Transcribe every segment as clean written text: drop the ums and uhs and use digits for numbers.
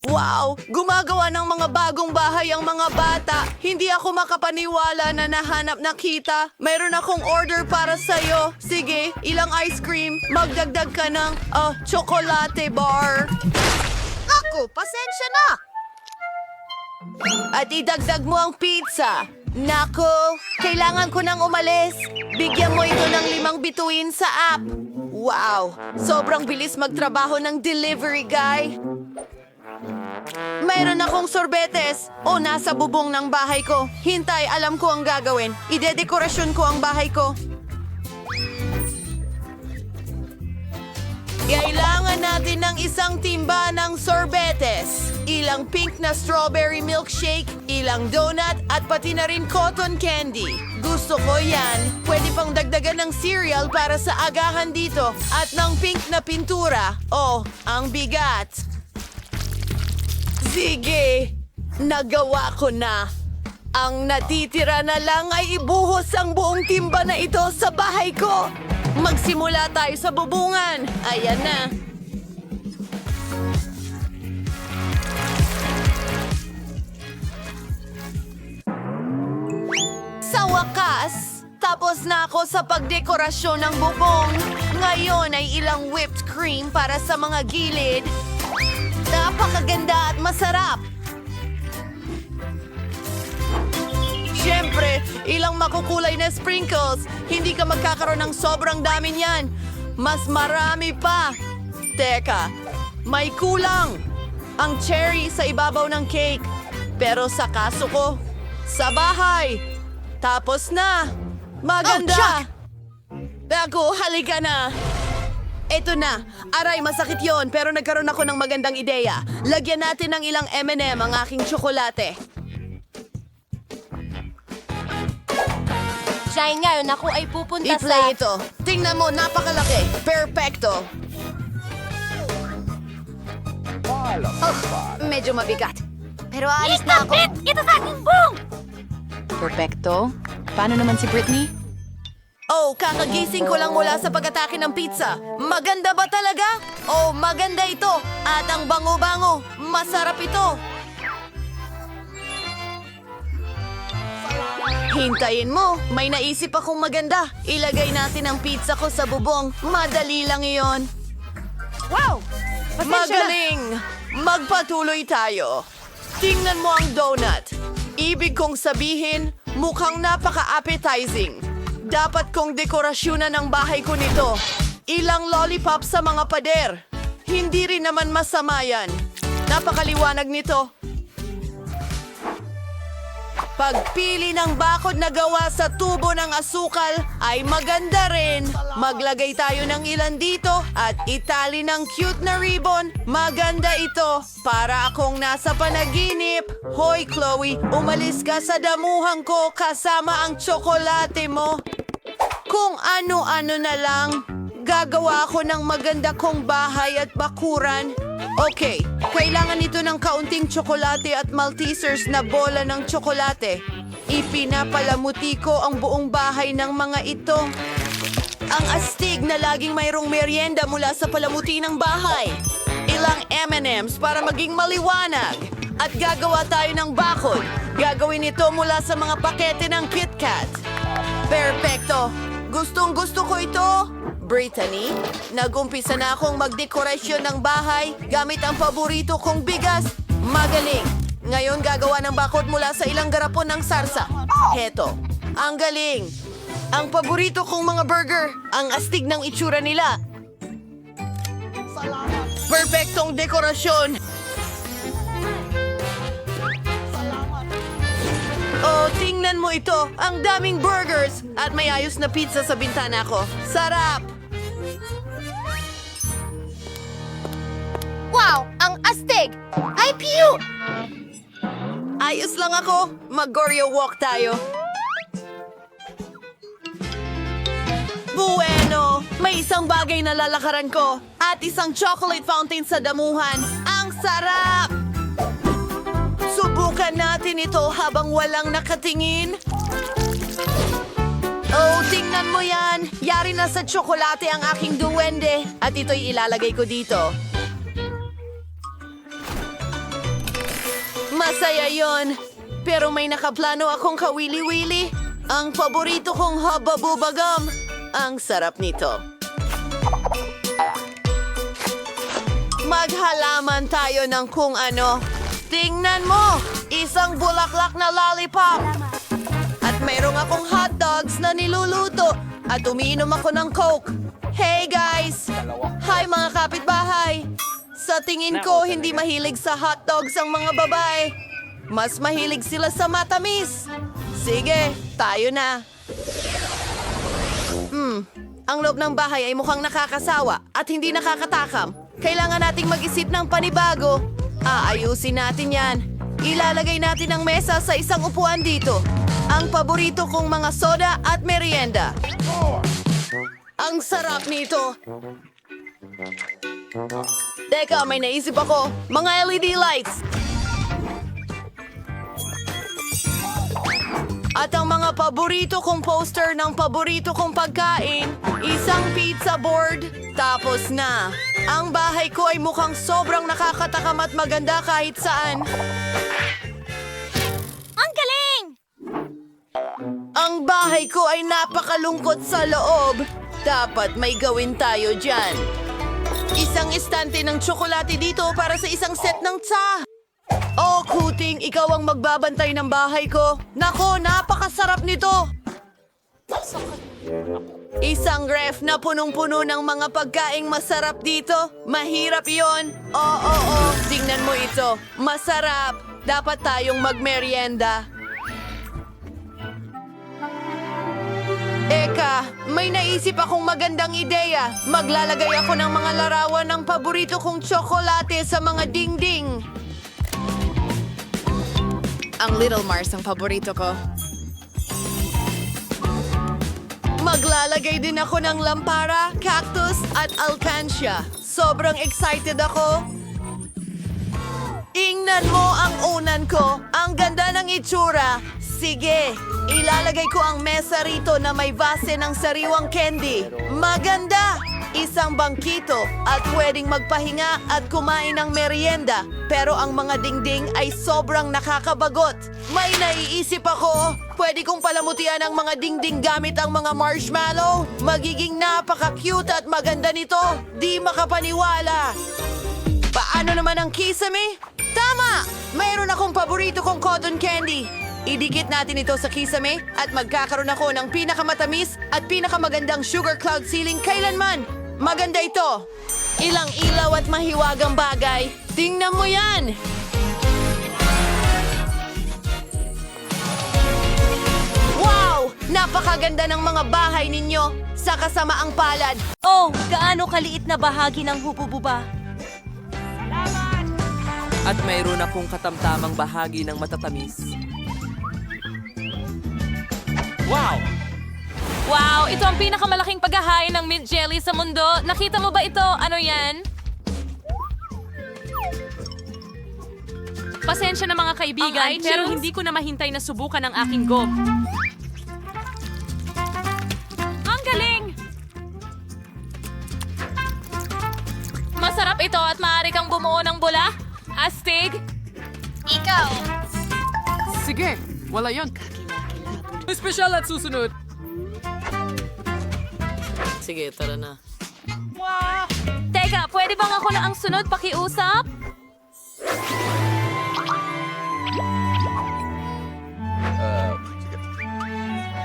Wow! Gumagawa ng mga bagong bahay ang mga bata. Hindi ako makapaniwala na nahanap na kita. Mayroon akong order para sa'yo. Sige, ilang ice cream. Magdagdag ka ng chocolate bar. Ako, pasensya na! At idagdag mo ang pizza. Nako, kailangan ko nang umalis. Bigyan mo ito ng 5 bituin sa app. Wow, sobrang bilis magtrabaho ng delivery guy. Mayroon akong sorbetes. O, nasa bubong ng bahay ko. Hintay, alam ko ang gagawin. Idedekorasyon ko ang bahay ko. Kailangan natin ng isang timba ng sorbetes, ilang pink na strawberry milkshake, ilang donut, at pati na rin cotton candy. Gusto ko yan. Pwede pang dagdagan ng cereal para sa agahan dito at ng pink na pintura. Oh, ang bigat. Sige, nagawa ko na. Ang natitira na lang ay ibuhos ang buong timba na ito sa bahay ko. Magsimula tayo sa bubungan. Ayan na. Sa wakas, tapos na ako sa pagdekorasyon ng bubong. Ngayon ay ilang whipped cream para sa mga gilid. Napakaganda at masarap. Siyempre, ilang makukulay na sprinkles. Hindi ka magkakaroon ng sobrang dami niyan. Mas marami pa. Teka, may kulang. Ang cherry sa ibabaw ng cake. Pero sa kaso ko, sa bahay. Tapos na. Maganda. Ako, halika na. Eto na. Aray, masakit yon pero nagkaroon ako ng magandang ideya. Lagyan natin ng ilang M&M ang aking tsokolate. Dahil ngayon ako ay pupunta I-play ito. Tingnan mo, napakalaki. Perfecto. Medyo mabigat. Pero alis na ako. Ito sa aking buong! Perfecto. Paano naman si Britney? Oh, kakagising ko lang mula sa pag-atake ng pizza. Maganda ba talaga? Oh, maganda ito. At ang bango-bango. Masarap ito. Hintayin mo. May naisip akong maganda. Ilagay natin ang pizza ko sa bubong. Madali lang iyon. Wow! Pasensya na. Magaling! Magpatuloy tayo. Tingnan mo ang donut. Ibig kong sabihin, mukhang napaka-appetizing. Dapat kong dekorasyonan ang bahay ko nito. Ilang lollipop sa mga pader. Hindi rin naman masama yan. Napakaliwanag nito. Pagpili ng bakod na gawa sa tubo ng asukal ay maganda rin. Maglagay tayo ng ilan dito at itali ng cute na ribbon. Maganda ito. Para akong nasa panaginip. Hoy, Chloe, umalis ka sa damuhan ko kasama ang tsokolate mo. Kung ano-ano na lang, gagawa ako ng maganda kong bahay at bakuran. Okay, kailangan ito ng kaunting tsokolate at Maltesers na bola ng tsokolate. Ipinapalamuti ko ang buong bahay ng mga ito. Ang astig na laging mayroong merienda mula sa palamuti ng bahay. Ilang M&Ms para maging maliwanag. At gagawa tayo ng bakod. Gagawin ito mula sa mga pakete ng KitKat. Perfecto! Gustong-gusto ko ito! Brittany, nag-umpisa na akong magdekorasyon ng bahay gamit ang paborito kong bigas. Magaling! Ngayon gagawa ng bakod mula sa ilang garapon ng sarsa. Heto, ang galing! Ang paborito kong mga burger, ang astig ng itsura nila. Perfectong dekorasyon! Oh, tingnan mo ito! Ang daming burgers! At may ayos na pizza sa bintana ko. Sarap! Wow! Ang astig! Ay, piyu! Ayos lang ako. Mag-Goryo walk tayo. Bueno! May isang bagay na lalakaran ko. At isang chocolate fountain sa damuhan. Ang sarap! Subukan natin ito habang walang nakatingin. Oh, tingnan mo yan. Yari na sa tsokolate ang aking duwende. At ito'y ilalagay ko dito. Masaya yon. Pero may nakaplano akong kawili-wili. Ang paborito kong hababubagam. Ang sarap nito. Maghalaman tayo ng kung ano. Tingnan mo! Isang bulaklak na lollipop. At mayroong akong hot dogs na niluluto. At umiinom ako ng Coke. Hey guys! Hi mga kapitbahay! Sa tingin ko, hindi mahilig sa hot dogs ang mga babae. Mas mahilig sila sa matamis. Sige, tayo na. Ang loob ng bahay ay mukhang nakakasawa at hindi nakakatakam. Kailangan nating mag-isip ng panibago. Aayusin natin yan. Ilalagay natin ang mesa sa isang upuan dito. Ang paborito kong mga soda at merienda. Ang sarap nito. Teka, may naisip ako. Mga LED lights. At ang mga paborito kong poster ng paborito kong pagkain, isang pizza board, tapos na. Ang bahay ko ay mukhang sobrang nakakatakam at maganda kahit saan. Ang galing! Ang bahay ko ay napakalungkot sa loob. Dapat may gawin tayo dyan. Isang istante ng tsokolate dito para sa isang set ng tsa. Oh, Kuting, ikaw ang magbabantay ng bahay ko. Nako, napakasarap nito. Isang ref na punong-puno ng mga pagkaing masarap dito. Mahirap yon. Oo, tingnan mo ito. Masarap. Dapat tayong magmerienda. Eka, may naisip akong magandang ideya. Maglalagay ako ng mga larawan ng paborito kong tsokolate sa mga dingding. Ang Little Mars ang paborito ko. Maglalagay din ako ng lampara, cactus at alcancia. Sobrang excited ako. Ingnan mo ang unan ko. Ang ganda ng itsura. Sige, ilalagay ko ang mesa rito na may base ng sariwang candy. Maganda! Isang bangkito at pwedeng magpahinga at kumain ng merienda. Pero ang mga dingding ay sobrang nakakabagot. May naiisip ako. Pwede kong palamutian ang mga dingding gamit ang mga marshmallow. Magiging napaka-cute at maganda nito. Di makapaniwala. Paano naman ang kisame? Tama! Mayroon akong paborito kong cotton candy. Idikit natin ito sa kisame at magkakaroon ako ng pinakamatamis at pinakamagandang sugar cloud ceiling kailanman. Maganda ito. Ilang ilaw at mahiwagang bagay. Tingnan mo yan! Wow! Napakaganda ng mga bahay ninyo sa kasamaang palad. Oh, gaano kaliit na bahagi ng hubububa. At mayroon akong katamtamang bahagi ng matatamis. Wow! Wow! Ito ang pinakamalaking paghahain ng mint jelly sa mundo. Nakita mo ba ito? Ano yan? Pasensya na mga kaibigan, pero hindi ko na mahintay na subukan ang aking go. Ang galing! Masarap ito at maaari kang bumuo ng bula. Astig! Ikaw! Sige, wala yon. Espesyal at susunod. Sige, tara na. Teka, pwede bang ako na ang sunod pakiusap?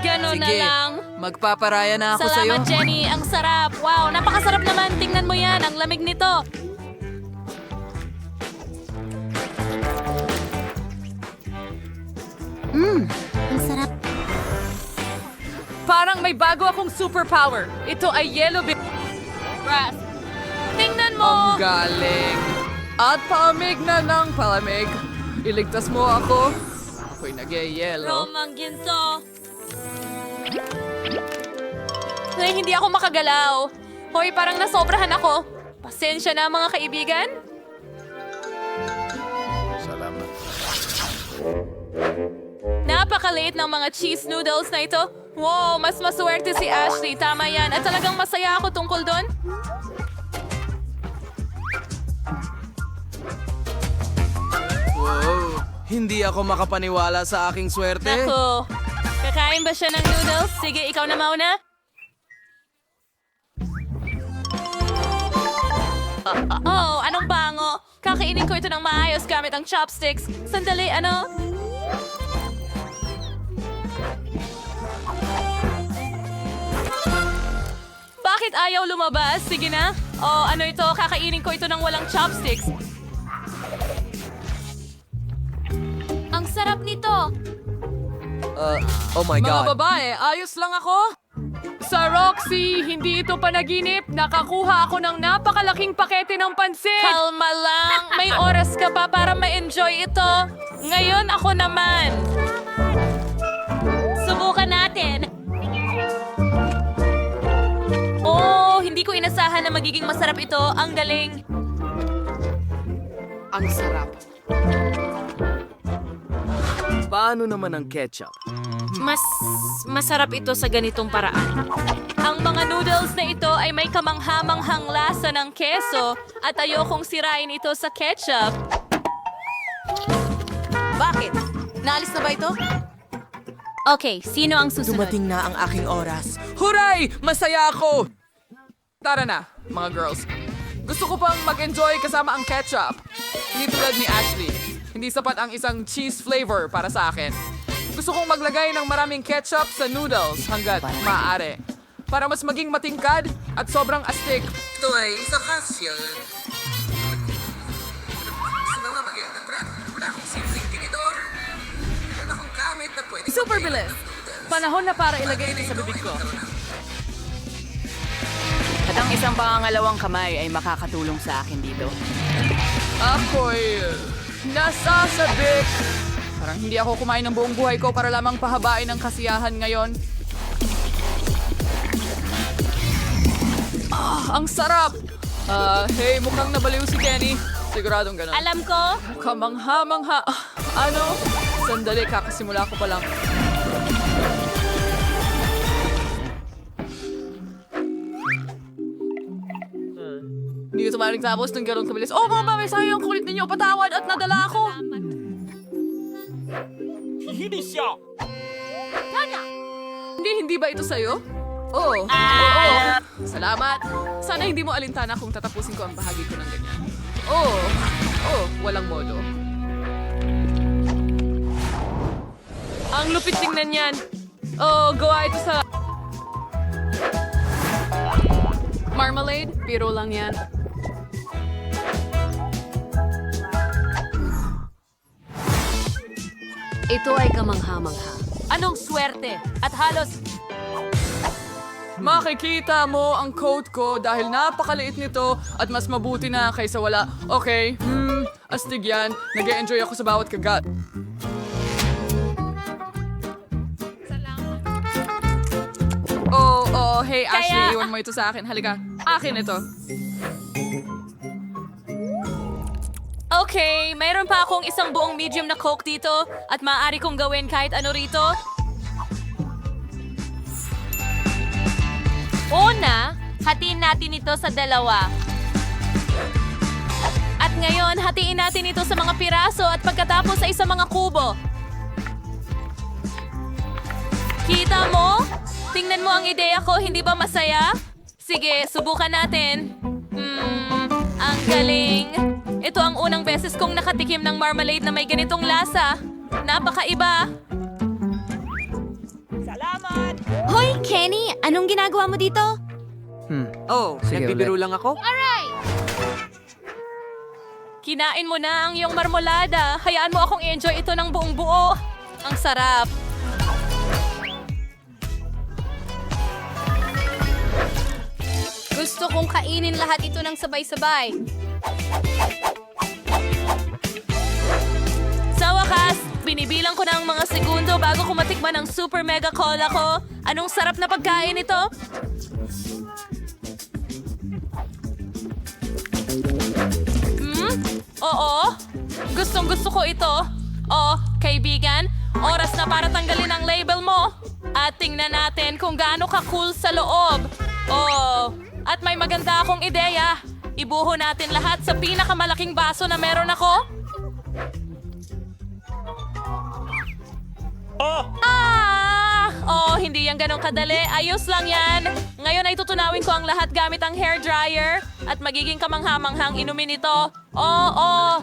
Ganon na Sige, lang. magpaparaya na ako sa'yo. Salamat, Jenny. Ang sarap. Wow, napakasarap naman. Tingnan mo yan. Ang lamig nito. Ang sarap. Parang may bago akong superpower. Ito ay yellow grass. Tingnan mo! Ang galing. At palamig na ng palamig. Iligtas mo ako. Ako'y nag-yellow. Romang ginto. Ay, hindi ako makagalaw. Hoy, parang nasobrahan ako. Pasensya na mga kaibigan. Napakaliit ng mga cheese noodles na ito. Wow, mas maswerte si Ashley. Tama yan. At talagang masaya ako tungkol doon. Wow, Hindi ako makapaniwala sa aking swerte. Naku, kakain ba siya ng noodles? Sige, ikaw na mauna. Oh, anong bango? Kakainin ko ito ng maayos gamit ang chopsticks. Sandali, ano? Bakit ayaw lumabas? Sige na. Oh, ano ito? Kakainin ko ito ng walang chopsticks. Ang sarap nito. Oh my Mga babae, ayos lang ako. Sa Roxy, hindi ito panaginip. Nakakuha ako ng napakalaking pakete ng pansit. Kalma lang. May oras ka pa para ma-enjoy ito. Ngayon ako naman. Subukan natin. Oh, hindi ko inasahan na magiging masarap ito. Ang galing. Ang sarap. Paano naman ang ketchup? Mas masarap ito sa ganitong paraan. Ang mga noodles na ito ay may kamanghamanghang lasa ng keso at ayokong sirain ito sa ketchup. Bakit? Naalis na ba ito? Okay, sino ang susunod? Dumating na ang aking oras. Huray! Masaya ako! Tara na, mga girls. Gusto ko pang mag-enjoy kasama ang ketchup. Hindi tulad ni Ashley. Hindi sapat ang isang cheese flavor para sa akin. Gusto kong maglagay ng maraming ketchup sa noodles hanggat maaari. Para mas maging matingkad at sobrang astig. Ito ay isa kasya. Wala akong simpleng tinidor. Wala akong gamit na pwede. Super bilis! Panahon na para ilagay ito sa bibig ko. At ang isang pangangalawang kamay ay makakatulong sa akin dito. Ako'y nasasabik. Parang hindi ako kumain ng buong buhay ko para lamang pahabain ang kasiyahan ngayon. Ang sarap! Hey, mukhang nabaliw si Kenny. Siguradong ganun. Alam ko. Kamangha-mangha. Ano? Sandali, kakasimula ko pa lang. Hindi ito maaaring tapos ng ganun kabilis. Oh, mga babay, sayang ang kulit ninyo. Patawad at nadala ako. Hindi ba ito sa'yo? Oo. Oo. Salamat. Sana hindi mo alintana kung tatapusin ko ang bahagi ko ng ganyan. Oo. Oo, walang modo. Ang lupit tingnan yan. Oh, gawa ito sa... Marmalade? Biro lang yan. Ito ay kamangha-mangha. Anong swerte? At halos Makikita mo ang coat ko dahil napakaliit nito at mas mabuti na kaysa wala. Okay, astig yan. Nag-e-enjoy ako sa bawat kagat. Oh, hey Ashley, iwan mo ito sa akin. Halika, akin ito. Okay, mayroon pa akong isang buong medium na Coke dito at maaari kong gawin kahit ano rito. Una, hatiin natin ito sa dalawa. At ngayon, hatiin natin ito sa mga piraso at pagkatapos sa isang mga kubo. Kita mo? Tingnan mo ang ideya ko, hindi ba masaya? Sige, subukan natin. Ang galing. Ito ang unang beses kong nakatikim ng marmalade na may ganitong lasa. Napakaiba. Hoy, Kenny! Anong ginagawa mo dito? Oh, nagbibiro lang ako? Kinain mo na ang iyong marmolada. Hayaan mo akong i-enjoy ito ng buong buo. Ang sarap. Gusto kong kainin lahat ito ng sabay-sabay. Sa wakas, binibilang ko na ang mga segundo bago ko matikman ang super mega cola ko. Anong sarap na pagkain ito? Oo. Gustong gusto ko ito. Oh, kaibigan, oras na para tanggalin ang label mo. At tingnan natin kung gaano ka-cool sa loob. Oh, at may maganda akong ideya. Ibuho natin lahat sa pinakamalaking baso na meron ako. Oh, hindi yan ganong kadali. Ayos lang yan. Ngayon ay tutunawin ko ang lahat gamit ang hair dryer at magiging kamangha-manghang inumin ito. Oh.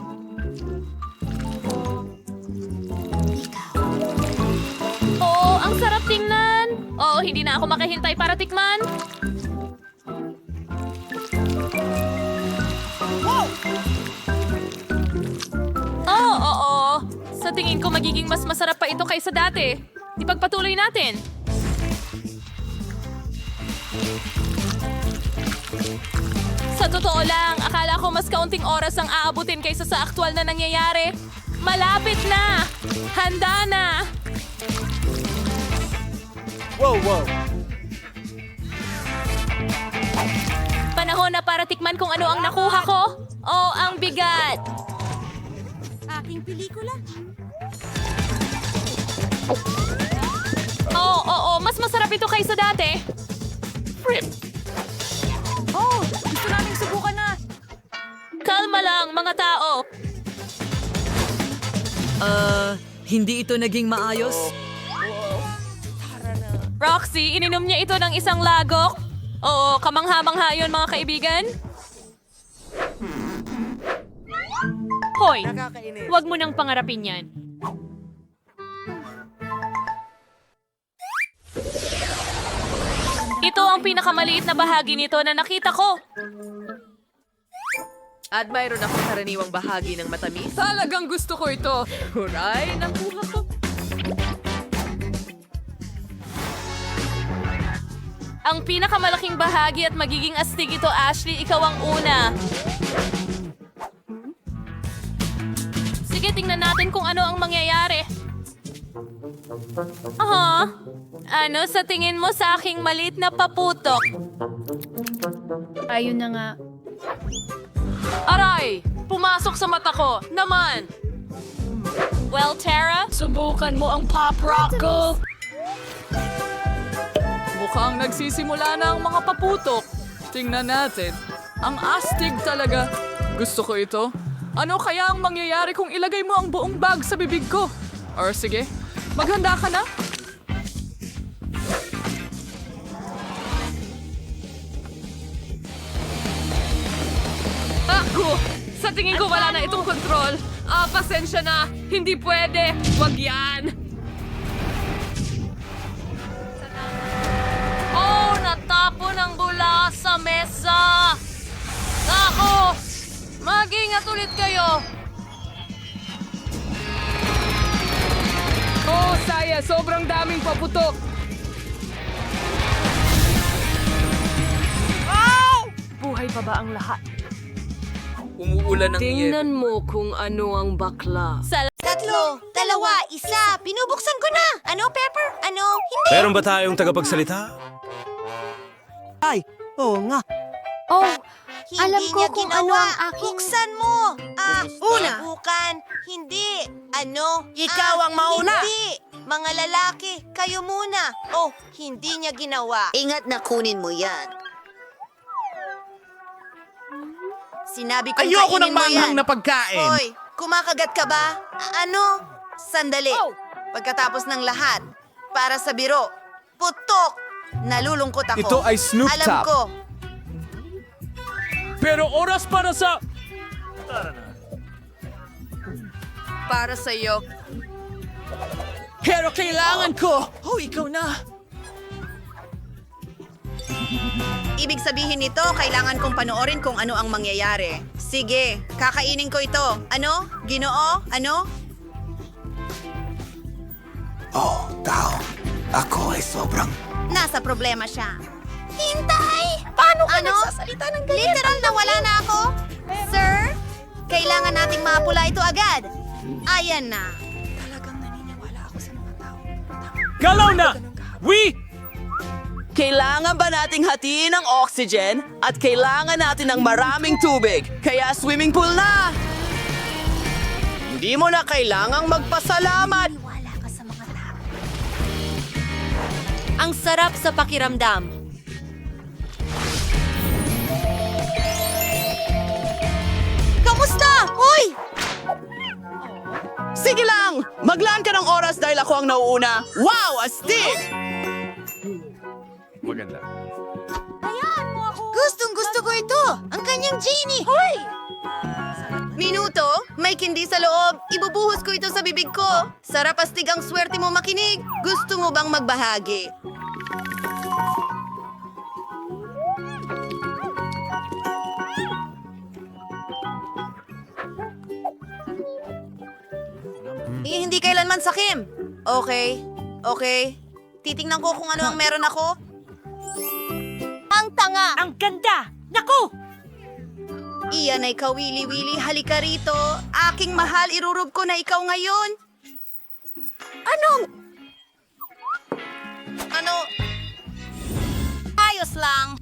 Oh, ang sarap tingnan. Oh, hindi na ako makahintay para tikman. Oo. Sa tingin ko magiging mas masarap pa ito kaysa dati. Ipagpatuloy natin. Sa totoo lang, akala ko mas kaunting oras ang aabutin kaysa sa aktwal na nangyayari. Malapit na! Handa na! Panahon na para tikman kung ano ang nakuha ko. Oh, ang bigat! Oo, mas masarap ito kaysa dati. Oh, gusto naming subukan na. Kalma lang, mga tao. Hindi ito naging maayos? Roxy, ininom niya ito ng isang lagok. Oo, kamangha-mangha yun, mga kaibigan. Hoy, wag mo nang pangarapin yan. Ito ang pinakamaliit na bahagi nito na nakita ko. At mayroon akong karaniwang bahagi ng matamis. Talagang gusto ko ito. Huray, nakuha ko. Ang pinakamalaking bahagi at magiging astig ito, Ashley. Ikaw ang una. Sige, tingnan natin kung ano ang mangyayari. Aha. Ano sa tingin mo sa aking maliit na paputok? Ayun na nga. Aray! Pumasok sa mata ko! Naman! Well, Tara? Subukan mo ang pop rock ko. Mukhang nagsisimula na ang mga paputok. Tingnan natin. Ang astig talaga. Gusto ko ito. Ano kaya ang mangyayari kung ilagay mo ang buong bag sa bibig ko? Or sige, maghanda ka na. Ako! Sa tingin ko wala na itong kontrol. Pasensya na. Hindi pwede. Wag yan. Oh, natapon ang bula sa mesa. Ako! Mag-ingat ulit kayo. Oh, saya. Sobrang daming paputok. Buhay pa ba ang lahat? Umuulan ng Tingnan mo kung ano ang bakla. Tatlo, dalawa, isa. Pinubuksan ko na. Ano, Pepper? Ano? Hindi. Meron ba tayong tagapagsalita? Ay, oo nga. Oh, alam hindi ko niya kung ginawa. ano ang aking- Buksan mo. Una. Subukan. Hindi. Ano? Ikaw ang mauna. Hindi. Mga lalaki, kayo muna. Oh, hindi niya ginawa. Ingat na kunin mo yan. Sinabi ko Ayoko kainin ng mo manghang yan. na pagkain! Hoy, kumakagat ka ba? Ano? Sandali. Pagkatapos ng lahat, para sa biro, putok! Nalulungkot ako. Ito ay Snoop Alam Top. ko. Pero oras para sa... Para sa'yo. Pero kailangan ko! Oh, ikaw na! Ibig sabihin nito, kailangan kong panoorin kung ano ang mangyayari. Sige, kakainin ko ito. Ano? Ginoo? Ano? Oh, tao. Ako ay sobrang... Nasa problema siya. Hintay! Paano ka nagsasalita ng ganyan? Literal na wala na ako. Sir, kailangan nating mapula ito agad. Ayan na. Galaw na! We! Kailangan ba nating hatiin ang oxygen at kailangan natin ng maraming tubig? Kaya swimming pool na! Hindi mo na kailangang magpasalamat! Ang sarap sa pakiramdam. Kamusta? Hoy! Sige lang! Maglaan ka ng oras dahil ako ang nauuna. Wow, astig! Gustong gusto ko ito! Ang kanyang genie! Hoy! Minuto, may kindi sa loob. Ibubuhos ko ito sa bibig ko. Sarap astig ang swerte mo makinig. Gusto mo bang magbahagi? Hindi kailanman sakim. Okay, okay. Titingnan ko kung ano ang meron ako. Ang tanga! Ang ganda! Naku! Iyan ay kawili-wili, halika rito. Aking mahal, irurub ko na ikaw ngayon. Ano? Ayos lang.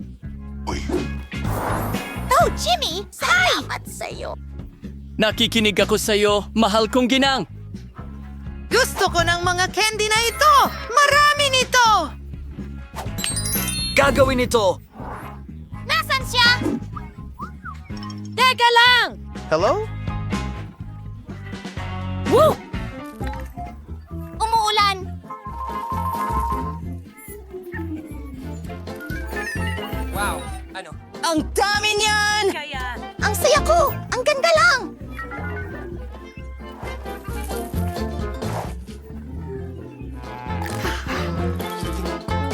Oh, Jimmy! Salamat sa'yo. Nakikinig ako sa'yo, mahal kong ginang. Gusto ko ng mga candy na ito! Marami nito! Gagawin ito! Nasaan siya? Teka lang! Hello? Woo! Umuulan. Wow, ano? Ang dami niyan! Kaya... Ang saya ko! Ang ganda lang!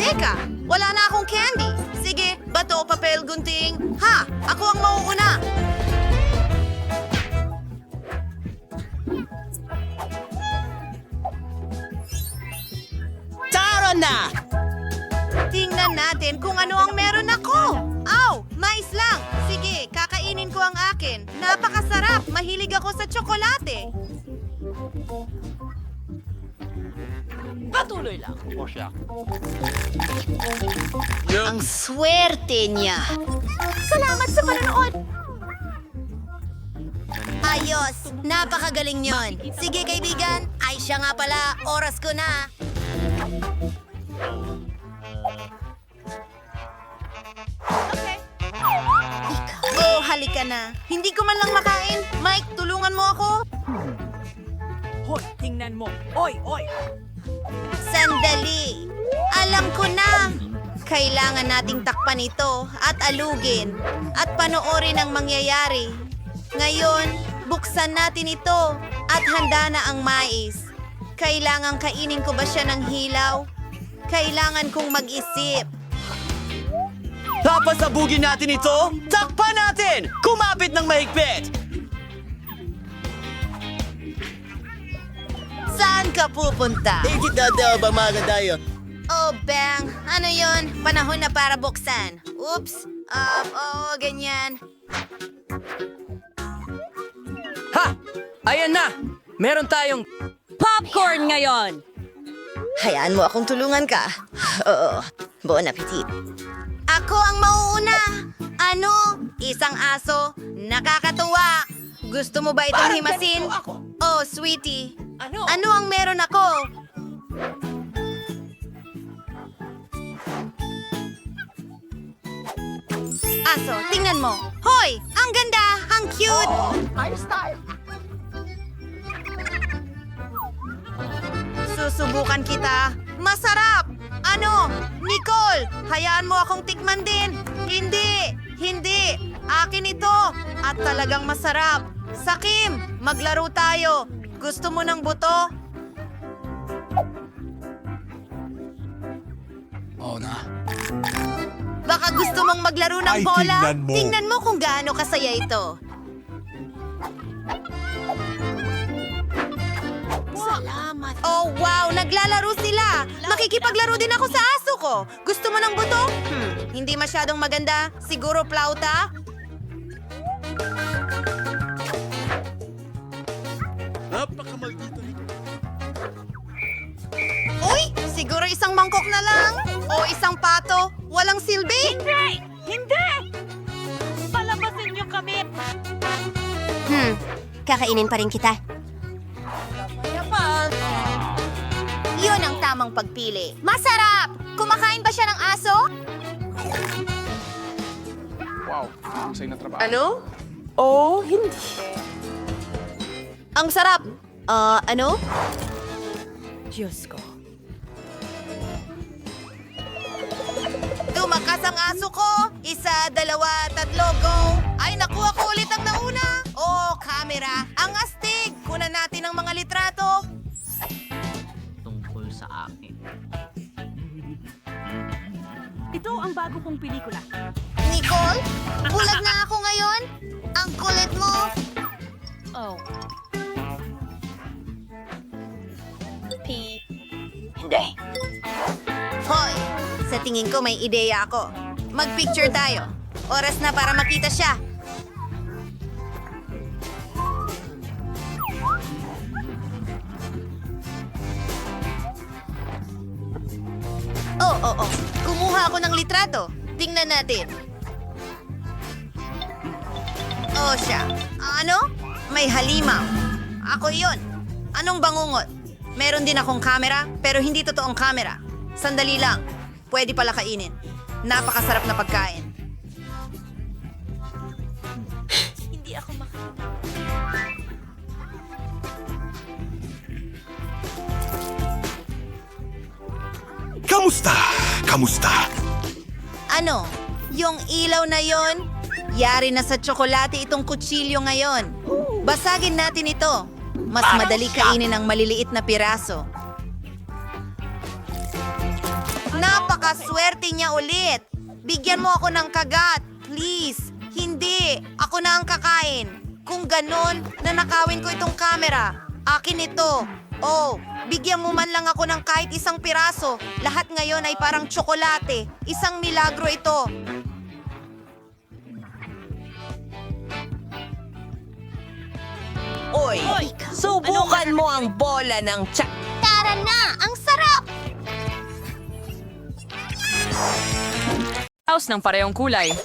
Teka, wala na akong candy. Sige, bato, papel, gunting. Ha! Ako ang mauuna. Tara na! Tingnan natin kung ano ang meron ako. Aw, mais lang. Sige, kakainin ko ang akin. Napakasarap. Mahilig ako sa tsokolate. Patuloy lang. Ang swerte niya. Salamat sa panonood. Ayos. Napakagaling yon. Sige, kaibigan. Ay, siya nga pala. Oras ko na. Oh, halika na. Hindi ko man lang makain. Mike, tulungan mo ako. Hoy, tingnan mo. Oy, oy! Sandali. Alam ko na. Kailangan nating takpan ito at alugin at panoorin ang mangyayari. Ngayon, buksan natin ito at handa na ang mais. Kailangan kainin ko ba siya ng hilaw? Kailangan kong mag-isip. Papasabugin natin ito! Takpan natin! Kumapit ng mahigpit! Saan ka pupunta? Ikitadaw ba mga tayo? Oh, bang! Ano yon? Panahon na para buksan. Oops! Oo, ganyan. Ha! Ayan na! Meron tayong... Popcorn ngayon! Hayaan mo akong tulungan ka. Oo. Bon appetit. Ako ang mauuna. Ano? Isang aso? Nakakatuwa. Gusto mo ba itong himasin? Oh, sweetie. Ano ang meron ako? Aso, tingnan mo. Hoy! Ang ganda! Ang cute! Susubukan kita. Masarap! Ano? Nicole, hayaan mo akong tikman din. Hindi! Hindi! Akin ito! At talagang masarap. Sakim, maglaro tayo. Gusto mo ng buto? Oo na. Baka gusto mong maglaro ng bola? Tingnan mo kung gaano kasaya ito. Salamat. Oh, wow! Naglalaro sila! Makikipaglaro din ako sa aso ko. Gusto mo ng buto? Hindi masyadong maganda. Siguro plauta? Napakamaldito nito. Uy! Siguro isang mangkok na lang. O isang pato. Walang silbi. Hindi! Hindi! Palabasin niyo kami! Kakainin pa rin kita. Yun ang tamang pagpili. Masarap! Kumakain ba siya ng aso? Wow, sa'yo na trabaho. Ano? Oh, hindi. Ang sarap! Ano? Diyos ko. Tumakas ang aso ko! 1, 2, 3, go! Ay, nakuha ko ulit ang nauna! Oh, camera! Ang astig! Kunan natin ang mga litrato! Tungkol sa akin. Ito ang bago kong pelikula. Nicole? Bulag na ako ngayon? Ang kulit mo! Oh. Hoy! Sa tingin ko may ideya ako. Mag-picture tayo. Oras na para makita siya. Oh. Kumuha ako ng litrato. Tingnan natin. Oh, siya. Ano? May halimaw. Ako yon. Anong bangungot? Meron din akong camera, pero hindi totoong camera. Sandali lang. Pwede pala kainin. Napakasarap na pagkain. Hindi ako makita. Kamusta? Kamusta? Ano? Yung ilaw na yon? Yari na sa tsokolate itong kutsilyo ngayon. Basagin natin ito. Mas madali kainin ang maliliit na piraso. Napakaswerte niya ulit. Bigyan mo ako ng kagat. Please. Hindi. Ako na ang kakain. Kung ganon, nanakawin ko itong camera. Akin ito. Oh, bigyan mo man lang ako ng kahit isang piraso. Lahat ngayon ay parang tsokolate. Isang milagro ito. Oy, subukan mo ang bola ng tsak. Tara na! Ang sarap! House ng parehong kulay.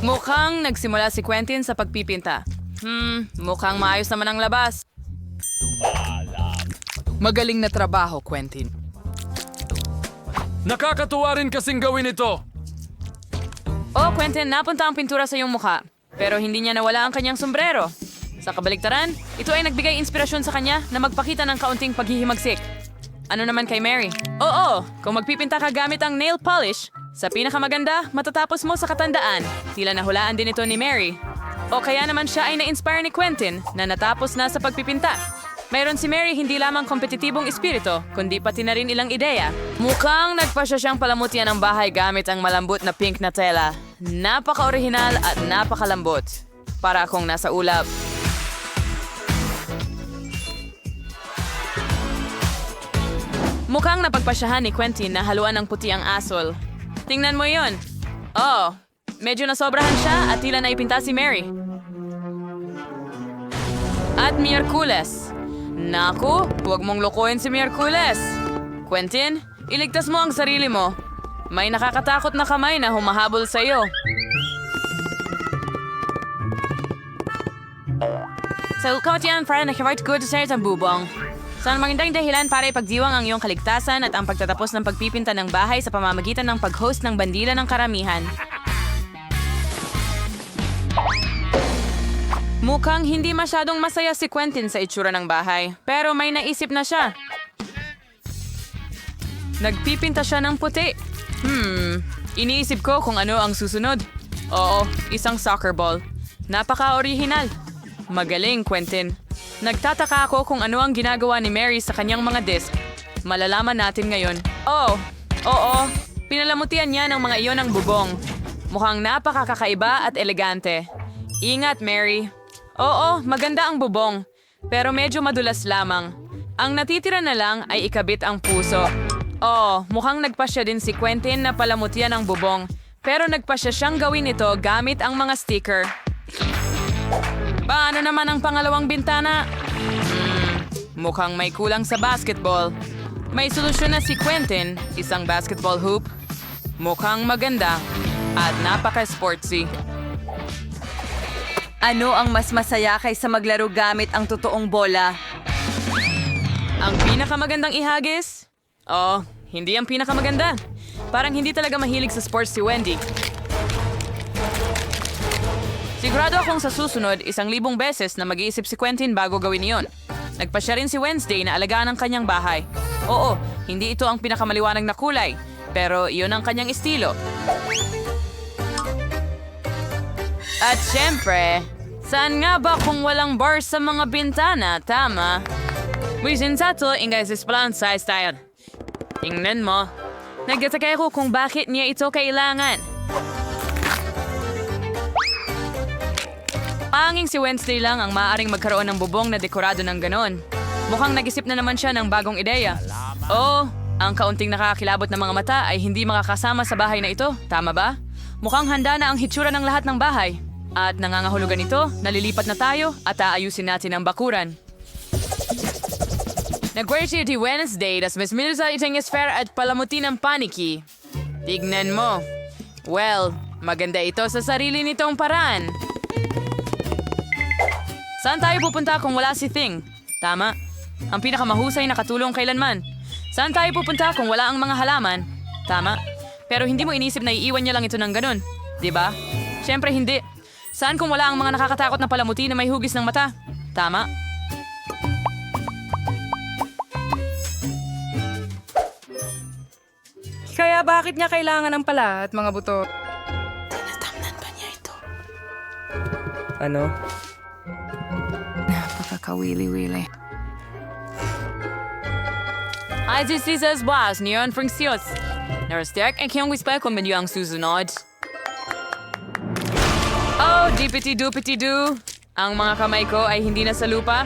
Mukhang nagsimula si Quentin sa pagpipinta. Mukhang maayos naman ang labas. Magaling na trabaho, Quentin. Nakakatuwa rin kasing gawin ito. Oh, Quentin, napunta ang pintura sa iyong mukha. Pero hindi niya nawala ang kanyang sombrero. Sa kabaligtaran, ito ay nagbigay inspirasyon sa kanya na magpakita ng kaunting paghihimagsik. Ano naman kay Mary? Oo, kung magpipinta ka gamit ang nail polish, sa pinakamaganda, matatapos mo sa katandaan. Tila nahulaan din ito ni Mary. O kaya naman siya ay na-inspire ni Quentin na natapos na sa pagpipinta. Mayroon si Mary hindi lamang kompetitibong espiritu, kundi pati na rin ilang ideya. Mukhang nagpasya siyang palamutian ng bahay gamit ang malambot na pink na tela. Napaka-orihinal at napakalambot. Para akong nasa ulap. Mukhang napagpasyahan ni Quentin na haluan ng puti ang asol. Tingnan mo yon. Oh, medyo nasobrahan siya at tila naipinta si Mary. At Miyerkules. Naku, huwag mong lokohin si Miyerkules. Quentin, iligtas mo ang sarili mo. May nakakatakot na kamay na humahabol sa iyo. Sa Ukotian, para nakivart good sa bubong. Sa magandang dahilan para ipagdiwang ang iyong kaligtasan at ang pagtatapos ng pagpipinta ng bahay sa pamamagitan ng pag-host ng bandila ng karamihan. Mukhang hindi masyadong masaya si Quentin sa itsura ng bahay, pero may naisip na siya. Nagpipinta siya ng puti. Iniisip ko kung ano ang susunod. Oo, isang soccer ball. Napaka-orihinal. Magaling, Quentin. Nagtataka ako kung ano ang ginagawa ni Mary sa kanyang mga disc. Malalaman natin ngayon. Oh, oo. Pinalamutian niya ng mga iyon ng bubong. Mukhang napakakakaiba at elegante. Ingat, Mary. Oo, maganda ang bubong. Pero medyo madulas lamang. Ang natitira na lang ay ikabit ang puso. Oh, mukhang nagpasya din si Quentin na palamutian ang bubong. Pero nagpasya siyang gawin ito gamit ang mga sticker. Paano naman ang pangalawang bintana? Mukhang may kulang sa basketball. May solusyon na si Quentin, isang basketball hoop. Mukhang maganda at napaka-sportsy. Ano ang mas masaya kaysa maglaro gamit ang totoong bola? Ang pinakamagandang ihagis? Oh, hindi ang pinakamaganda. Parang hindi talaga mahilig sa sports si Wendy. Sigurado akong sa susunod, 1,000 beses na mag-iisip si Quentin bago gawin iyon. Nagpasya rin si Wednesday na alagaan ang kanyang bahay. Oo, hindi ito ang pinakamaliwanag na kulay, pero iyon ang kanyang estilo. At syempre, saan nga ba kung walang bars sa mga bintana? Tama. Wisin sa to, ingay sa plan sa style. Tingnan mo. Nagtataka ako kung bakit niya ito kailangan. Panging si Wednesday lang ang maaaring magkaroon ng bubong na dekorado ng ganon. Mukhang nag-isip na naman siya ng bagong ideya. Oh, ang kaunting nakakakilabot na mga mata ay hindi makakasama sa bahay na ito. Tama ba? Mukhang handa na ang hitsura ng lahat ng bahay. At nangangahulugan ito, nalilipat na tayo at aayusin natin ang bakuran. Nag-worship si Wednesday, das mismil sa itong esfer at palamuti ng paniki. Tignan mo. Well, maganda ito sa sarili nitong paraan. Saan tayo pupunta kung wala si Thing? Tama. Ang pinakamahusay na katulong kailanman. Saan tayo pupunta kung wala ang mga halaman? Tama. Pero hindi mo inisip na iiwan niya lang ito ng ganun. Diba? Siyempre hindi. Saan kung wala ang mga nakakatakot na palamuti na may hugis ng mata? Tama. Kaya bakit niya kailangan ng pala at mga buto? Tinatamnan ba niya ito? Ano? Napakakawili-wili. Ay, dieses boss, niyon funksios. Narastek ang kiyong wispa kung medyo ang susunod. Oh, dipity-dupity-doo. Ang mga kamay ko ay hindi na sa lupa?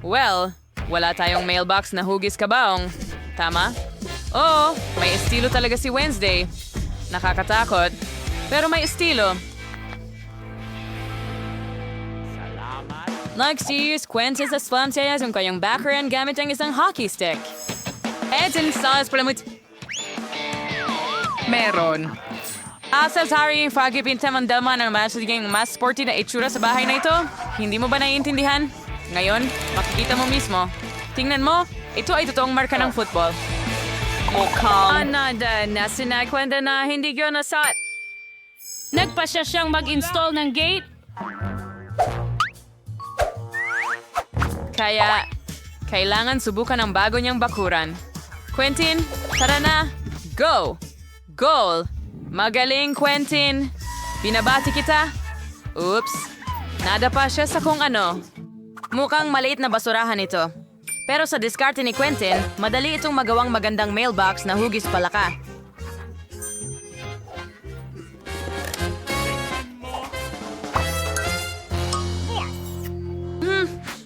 Well, wala tayong mailbox na hugis kabaong. Tama? Oo, may estilo talaga si Wednesday. Nakakatakot, pero may estilo. Nag-serious kwento sa slum siya yung kayong background gamit ang isang hockey stick. Edson sauce palamut. Meron. Asa sorry yung pagkipinta ng dalma ng mas sporty na itsura sa bahay na ito? Hindi mo ba naiintindihan? Ngayon, makikita mo mismo. Tingnan mo, ito ay totoong marka ng football. Mukhang anada na sinakwenda na hindi ko nasat. Nagpasya siyang mag-install ng gate. Kaya, kailangan subukan ang bago niyang bakuran. Quentin, tara na! Go! Goal! Magaling, Quentin! Binabati kita! Oops! Nadapa siya sa kung ano. Mukhang maliit na basurahan ito. Pero sa diskarte ni Quentin, madali itong magawang magandang mailbox na hugis palaka.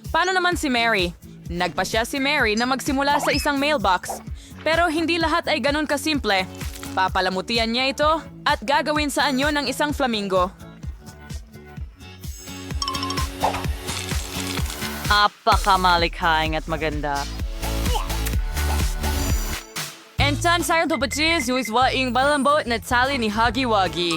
Paano naman si Mary? Nagpasya si Mary na magsimula sa isang mailbox. Pero hindi lahat ay ganun kasimple. Papalamutian niya ito at gagawin sa anyo ng isang flamingo. Apakamalikhaing at maganda. And tan sayang tupatis yung iswaing balambot na tali ni Huggy Wuggy.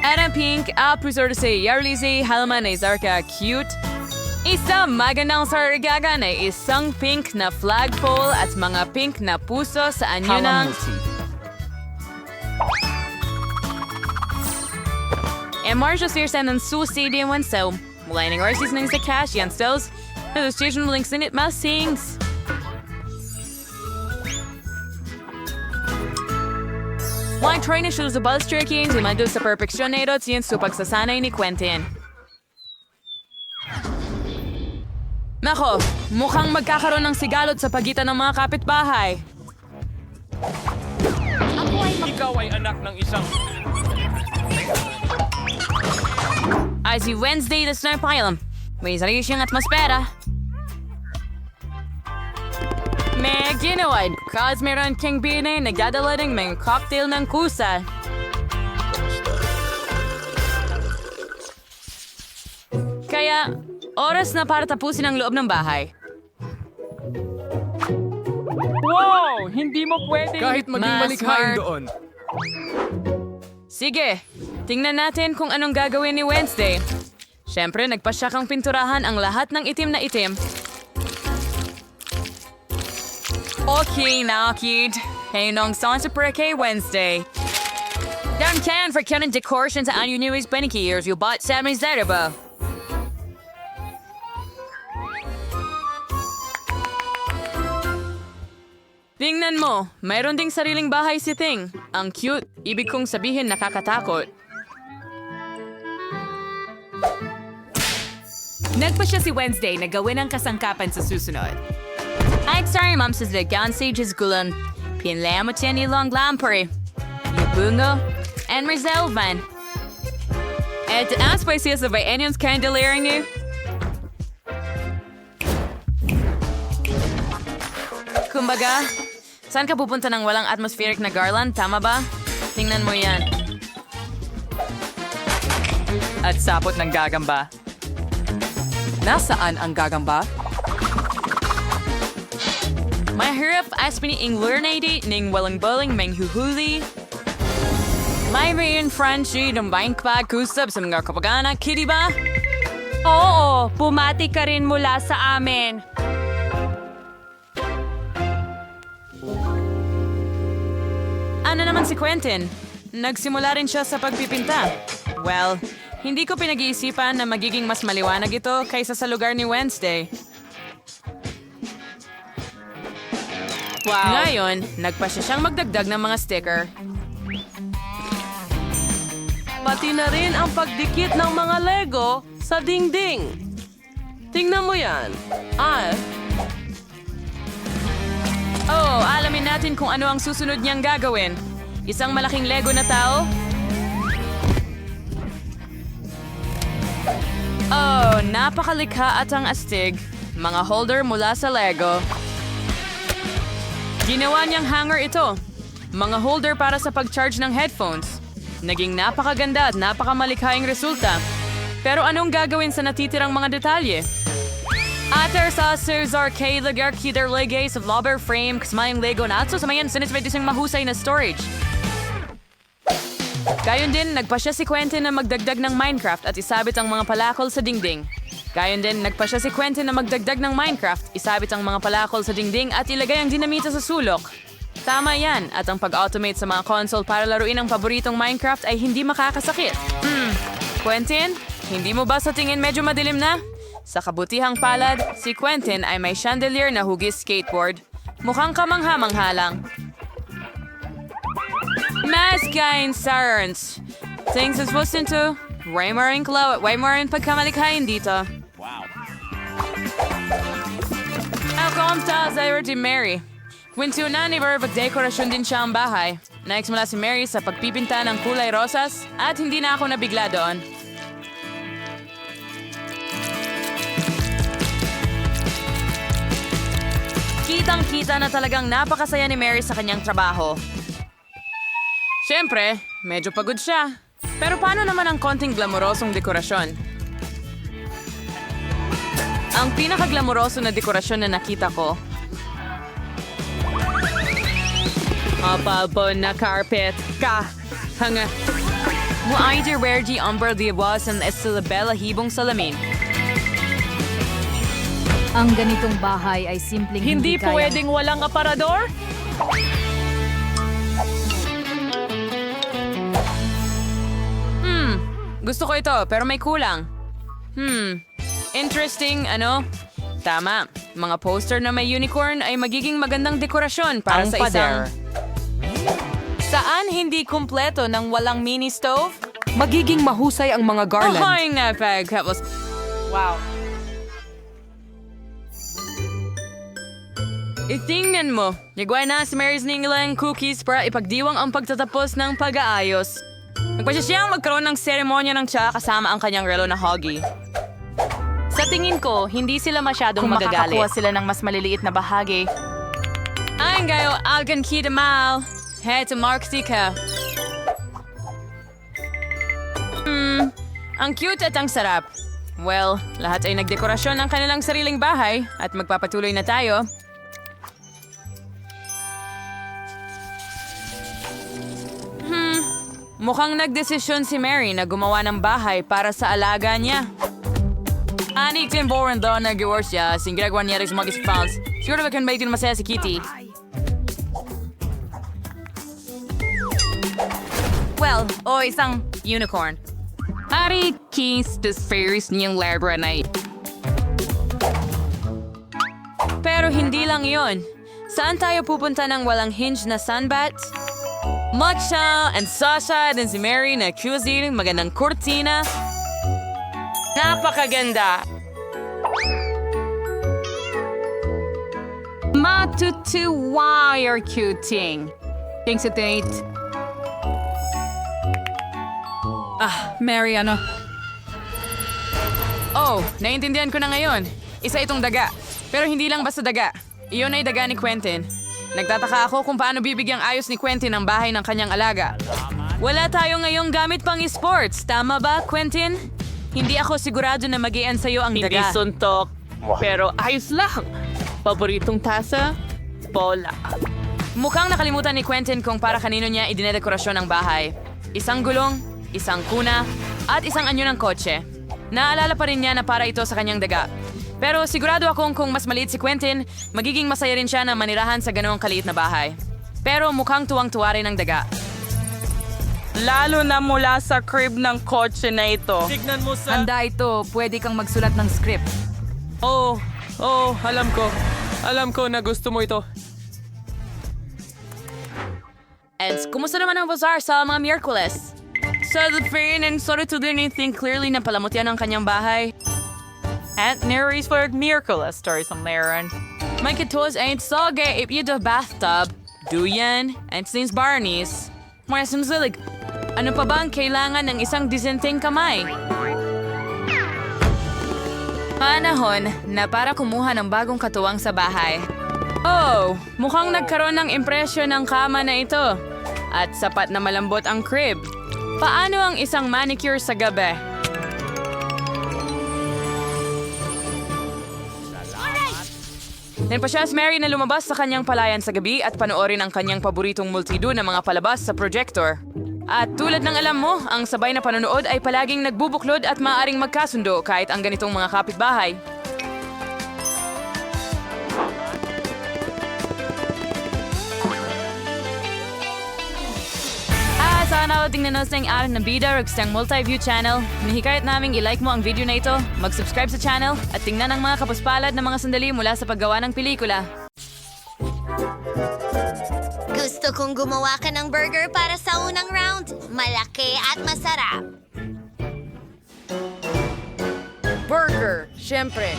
Adam Pink, preserve sa Yarlize, halaman na Zarka cute. Isang magandang sargaga na isang pink na flagpole at mga pink na puso sa anyo ng... E Marcia Searsan ng susi din one so. Mula ng orsis ng sa cash yan stills. The station links in it mas sings. Wang try na siya sa bus tracking, simando sa perfeksyon na ito at siyan sa pagsasanay ni Quentin. Nako, mukhang magkakaroon ng sigalot sa pagitan ng mga kapitbahay. Ikaw ay anak ng isang... Ay si Wednesday na snarpilem. May sarili siyang atmosfera. May ginawa, cause meron kang binay nagdadala ng mga cocktail ng kusa. Kaya, oras na para tapusin ang loob ng bahay. Wow! Hindi mo pwede. Kahit maging Mas malikhain smart. doon. Sige, tingnan natin kung anong gagawin ni Wednesday. Siyempre, nagpasya kang pinturahan ang lahat ng itim na itim. Okay na, kid. Hey, nong song sa kay Wednesday. Dan can for killing decoration sa anyo news beniki years you bought 70 ba? Tingnan mo, mayroon ding sariling bahay si Ting. Ang cute, ibig kong sabihin nakakatakot. Nagpa siya si Wednesday na gawin ang kasangkapan sa susunod. Ay, sorry ma'am, sa Zagyan Sages Gulan. Pinlamo tiyan nilang lampari. Yubungo, and Rizelvan. At aspa siya sa Bayanians Candelaring niyo. Kumbaga, saan ka pupunta ng walang atmospheric na garland? Tama ba? Tingnan mo yan. At sapot ng gagamba. Nasaan ang gagamba? Mahirap as piniing lurnady ning walang-baling menghuhuli. May rin Frenchie ng bank pag-kusap sa mga kapagana, kitty ba? Oo, bumati ka rin mula sa amin. Ano naman si Quentin? Nagsimula rin siya sa pagpipinta. Well, hindi ko pinag-iisipan na magiging mas maliwanag ito kaysa sa lugar ni Wednesday. Wow. Ngayon, nagpa siya siyang magdagdag ng mga sticker. Pati na rin ang pagdikit ng mga Lego sa dingding. Tingnan mo yan. Oh, alamin natin kung ano ang susunod niyang gagawin. Isang malaking Lego na tao? Oh, napakalikha at ang astig. Mga holder mula sa Lego. Ginawa niyang hanger ito. Mga holder para sa pag-charge ng headphones. Naging napakaganda at napakamalikhaing resulta. Pero anong gagawin sa natitirang mga detalye? Ater sa Cesar K. Lagarkider Legay sa Blobber Frame kasmayang Lego na atso sa mayan siniswede siyang mahusay na storage. Gayon din, nagpa siya si Quentin na magdagdag ng Minecraft at isabit ang mga palakol sa dingding. Gayon din, nagpa siya si Quentin na magdagdag ng Minecraft, isabit ang mga palakol sa dingding at ilagay ang dinamita sa sulok. Tama yan, at ang pag-automate sa mga console para laruin ang paboritong Minecraft ay hindi makakasakit. Quentin, hindi mo ba sa tingin medyo madilim na? Sa kabutihang palad, si Quentin ay may chandelier na hugis skateboard. Mukhang kamangha-mangha lang. Mas kain sarans. Things is listened to. Way more in pagkamalikhain dito. Wow. Ako ang Zaira di Mary. Kwento na ni Vera pagdekorasyon din siya ang bahay. Naiksimula si Mary sa pagpipinta ng kulay rosas at hindi na ako nabigla doon. Kitang-kita na talagang napakasaya ni Mary sa kanyang trabaho. Siyempre, medyo pagod siya. Pero paano naman ang konting glamorosong dekorasyon? Ang pinaka-glamoroso na dekorasyon na nakita ko. Mapalpon na carpet. Hanga. Muay where the umber di was and estilabella hibong salamin. Ang ganitong bahay ay simpleng hindi kaya. Pwedeng walang aparador? Gusto ko ito, pero may kulang. Interesting, ano? Tama, mga poster na may unicorn ay magiging magandang dekorasyon para sa isang... Saan hindi kumpleto ng walang mini stove? Magiging mahusay ang mga garland. Ahoy nga, pagkapos... Wow. Itingnan mo, nagwa na si Mary's nilang cookies para ipagdiwang ang pagtatapos ng pag-aayos. Nagpasya siyang magkaroon ng seremonya ng tsa kasama ang kanyang relo na hoggy. Sa tingin ko, hindi sila masyadong magagalit. Makakakuha sila ng mas maliliit na bahagi. Ay, gayo, algan kita mal. Heto Marksika. Ang cute at ang sarap. Well, lahat ay nagdekorasyon ng kanilang sariling bahay at magpapatuloy na tayo. Mukhang nagdesisyon si Mary na gumawa ng bahay para sa alaga niya. Anik Tim Boren doon nag-iwar siya, ginagawa niya rin sa mga fans. Siguro ba kan ba din masaya si Kitty? Well, isang unicorn. Ari Keys des Fairies niyang labra na. Pero hindi lang yon. Saan tayo pupunta ng walang hinge na sunbats? Matcha and Sasha and si Mary na cuisine, magandang kurtina. Napakaganda! Matutuwa your cuting. Thanks a date. Mary, ano? Oh, naiintindihan ko na ngayon. Isa itong daga. Pero hindi lang basta daga. Iyon ay daga ni Quentin. Nagtataka ako kung paano bibigyang ayos ni Quentin ang bahay ng kanyang alaga. Wala tayo ngayong gamit pang esports, tama ba, Quentin? Hindi ako sigurado na mag-ian sa'yo ang Hindi daga. suntok, pero ayos lang. Paboritong tasa? Bola. Mukhang nakalimutan ni Quentin kung para kanino niya idinedekorasyon ang bahay. Isang gulong, isang kuna, at isang anyo ng kotse. Naalala pa rin niya na para ito sa kanyang daga. Pero sigurado akong kung mas maliit si Quentin, magiging masaya rin siya na manirahan sa ganoong kaliit na bahay. Pero mukhang tuwang-tuwa rin ang daga. Lalo na mula sa crib ng kotse na ito. Tignan mo sa... Handa ito, pwede kang magsulat ng script. Oh, alam ko. Alam ko na gusto mo ito. And kumusta naman ang bazaar sa mga Miyerkules? Sa the fair and sorry to do anything clearly na palamut yan ang kanyang bahay. At Mary's for Miraculous stories on Laren. My kitos ain't so gay if you do bathtub. Duyan, and since Barney's. Mga sumsilig. Ano pa ba ang kailangan ng isang disenteng kamay? Panahon na para kumuha ng bagong katuwang sa bahay. Oh, mukhang nagkaroon ng impresyon ng kama na ito. At sapat na malambot ang crib. Paano ang isang manicure sa gabi? Nagpasya si Mary na lumabas sa kanyang palayan sa gabi at panoorin ang kanyang paboritong multido na mga palabas sa projector. At tulad ng alam mo, ang sabay na panonood ay palaging nagbubuklod at maaaring magkasundo kahit ang ganitong mga kapitbahay. Sana tingnan nyo sa ating na bida o isang multi-view channel. Hinihikayat naming i-like mo ang video na ito, mag-subscribe sa channel, at tingnan ang mga kapuspalad na mga sandali mula sa paggawa ng pelikula. Gusto kong gumawa ka ng burger para sa unang round. Malaki at masarap. Burger, syempre.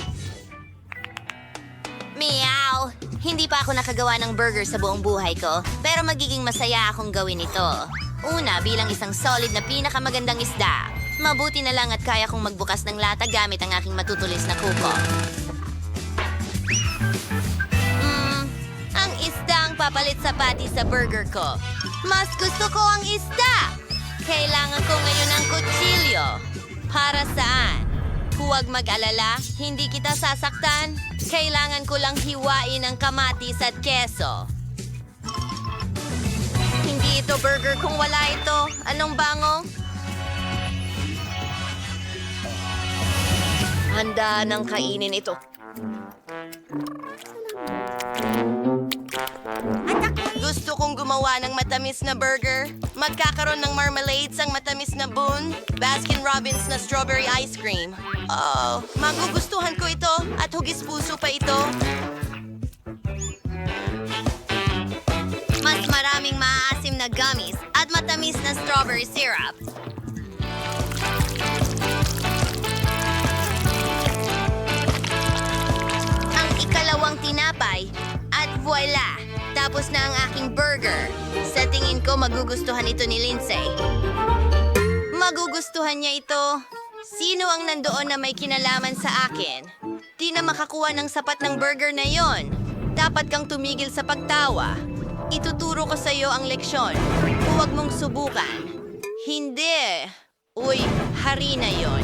Meow! Hindi pa ako nakagawa ng burger sa buong buhay ko, pero magiging masaya akong gawin ito. Una, bilang isang solid na pinakamagandang isda. Mabuti na lang at kaya kong magbukas ng lata gamit ang aking matutulis na kuko. Ang isda ang papalit sa patty sa burger ko. Mas gusto ko ang isda! Kailangan ko ngayon ng kutsilyo. Para saan? Huwag mag-alala, hindi kita sasaktan. Kailangan ko lang hiwain ang kamatis at keso. Hindi ito burger kung wala ito. Anong bango? Handa ng kainin ito. Gusto kong gumawa ng matamis na burger. Magkakaroon ng marmalades ang matamis na bun. Baskin-Robbins na strawberry ice cream. Oh, magugustuhan ko ito at hugis-puso pa ito. Mas maraming maaasim na gummies at matamis na strawberry syrup. Ang ikalawang tinapay at voila! Tapos na ang aking burger. Sa tingin ko magugustuhan ito ni Lindsay. Magugustuhan niya ito. Sino ang nandoon na may kinalaman sa akin? Di na makakuha ng sapat ng burger na yon. Dapat kang tumigil sa pagtawa. Ituturo ko sa iyo ang leksyon. Huwag mong subukan. Hindi. Uy, hari na yon.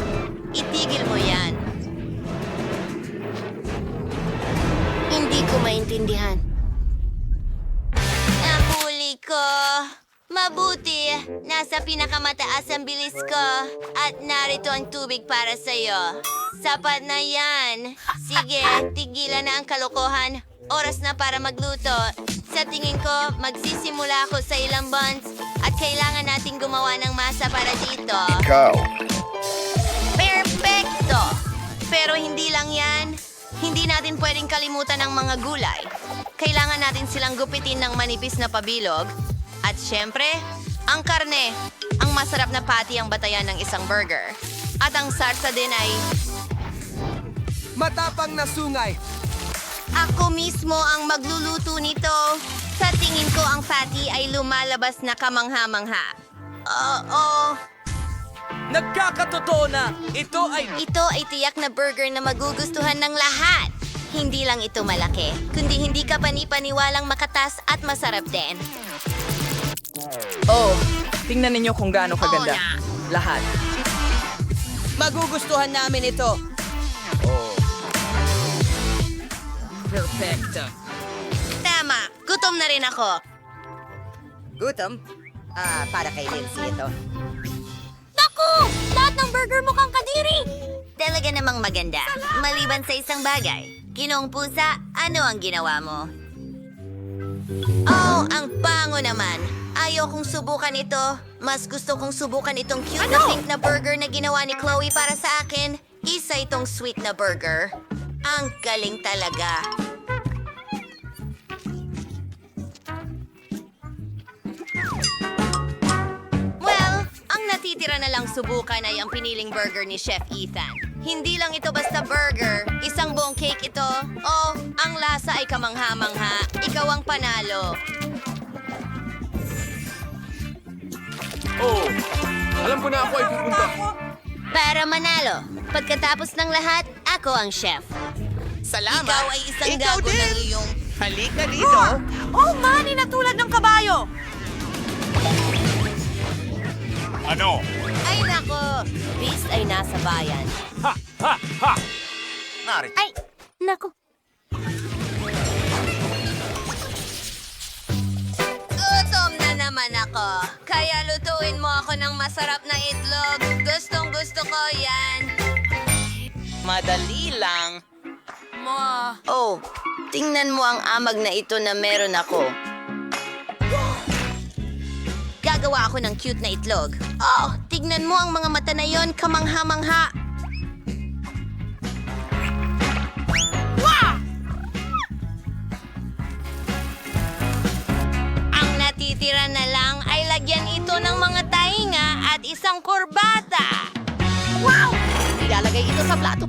Itigil mo yan. Hindi ko maintindihan. Nahuli ko. Mabuti. Nasa pinakamataas ang bilis ko. At narito ang tubig para sa iyo. Sapat na yan. Sige, tigilan na ang kalokohan. Oras na para magluto. Sa tingin ko, magsisimula ako sa ilang buns at kailangan nating gumawa ng masa para dito. Ikaw. Perfecto! Pero hindi lang yan. Hindi natin pwedeng kalimutan ang mga gulay. Kailangan natin silang gupitin ng manipis na pabilog. At syempre, ang karne. Ang masarap na patty ang batayan ng isang burger. At ang sarsa din ay... Matapang na sungay. Ako mismo ang magluluto nito. Sa tingin ko ang patty ay lumalabas na kamangha-mangha. Oo. Nagkakatotoo na! Ito ay... Ito ay tiyak na burger na magugustuhan ng lahat. Hindi lang ito malaki, kundi hindi ka panipaniwalang makatas at masarap din. Oh, tingnan ninyo kung gaano kaganda. Oo na. Lahat. Magugustuhan namin ito. Perfecto. Tama, gutom na rin ako. Gutom? Para kay Lindsay ito. Naku! Lahat ng burger mukhang kadiri! Talaga namang maganda. Maliban sa isang bagay. Ginoong pusa, ano ang ginawa mo? Oh, ang bango naman. Ayaw kong subukan ito. Mas gusto kong subukan itong cute na pink na burger na ginawa ni Chloe para sa akin. Isa itong sweet na burger. Ang galing talaga. Well, ang natitira na lang subukan ay ang piniling burger ni Chef Ethan. Hindi lang ito basta burger, isang buong cake ito. Oh, ang lasa ay kamangha-mangha. Ikaw ang panalo. Oh, alam ko na ako ay pupunta. Para manalo, pagkatapos ng lahat, ako ang chef. Salamat. Ikaw ay isang Ikaw gago din. ng iyong... Halika dito. Oh, mani na tulad ng kabayo. Ano? Ay nako, Beast ay nasa bayan. Narito. Ay, nako. Gutom na naman ako. Kaya lutuin mo ako ng masarap na itlog. Gustong gusto ko yan. Madali lang. Oh, tingnan mo ang amag na ito na meron ako. Gagawa ako ng cute na itlog. Oh, tignan mo ang mga mata na yon, kamangha-mangha. Ang natitira na lang ay lagyan ito ng mga tainga at isang kurbata. Wow! Ilalagay ito sa plato.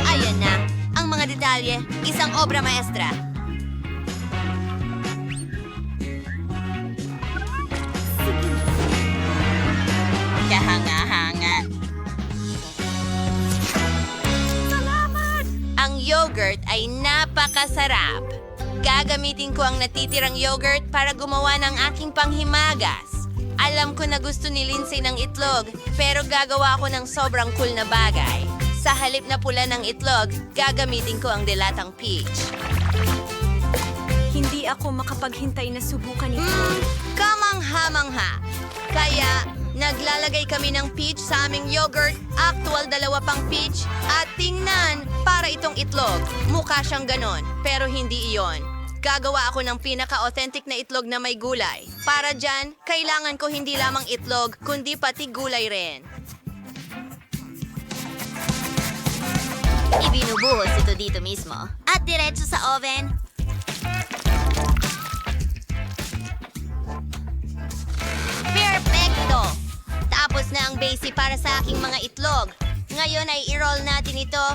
Ayan na, ang mga detalye, isang obra maestra. Kahanga-hanga. Salamat! Ang yogurt ay napakasarap. Gagamitin ko ang natitirang yogurt para gumawa ng aking panghimagas. Alam ko na gusto ni Lindsay ng itlog, pero gagawa ko ng sobrang cool na bagay. Sa halip na pula ng itlog, gagamitin ko ang dilatang peach. Hindi ako makapaghintay na subukan ito. Kamangha-mangha. Kaya, naglalagay kami ng peach sa aming yogurt, actual 2 pang peach, at tingnan, para itong itlog. Mukha siyang ganon, pero hindi iyon. Gagawa ako ng pinaka-authentic na itlog na may gulay. Para dyan, kailangan ko hindi lamang itlog, kundi pati gulay rin. Ibinubuhos ito dito mismo. At diretso sa oven. Perfecto! Tapos na ang base para sa aking mga itlog. Ngayon ay i-roll natin ito.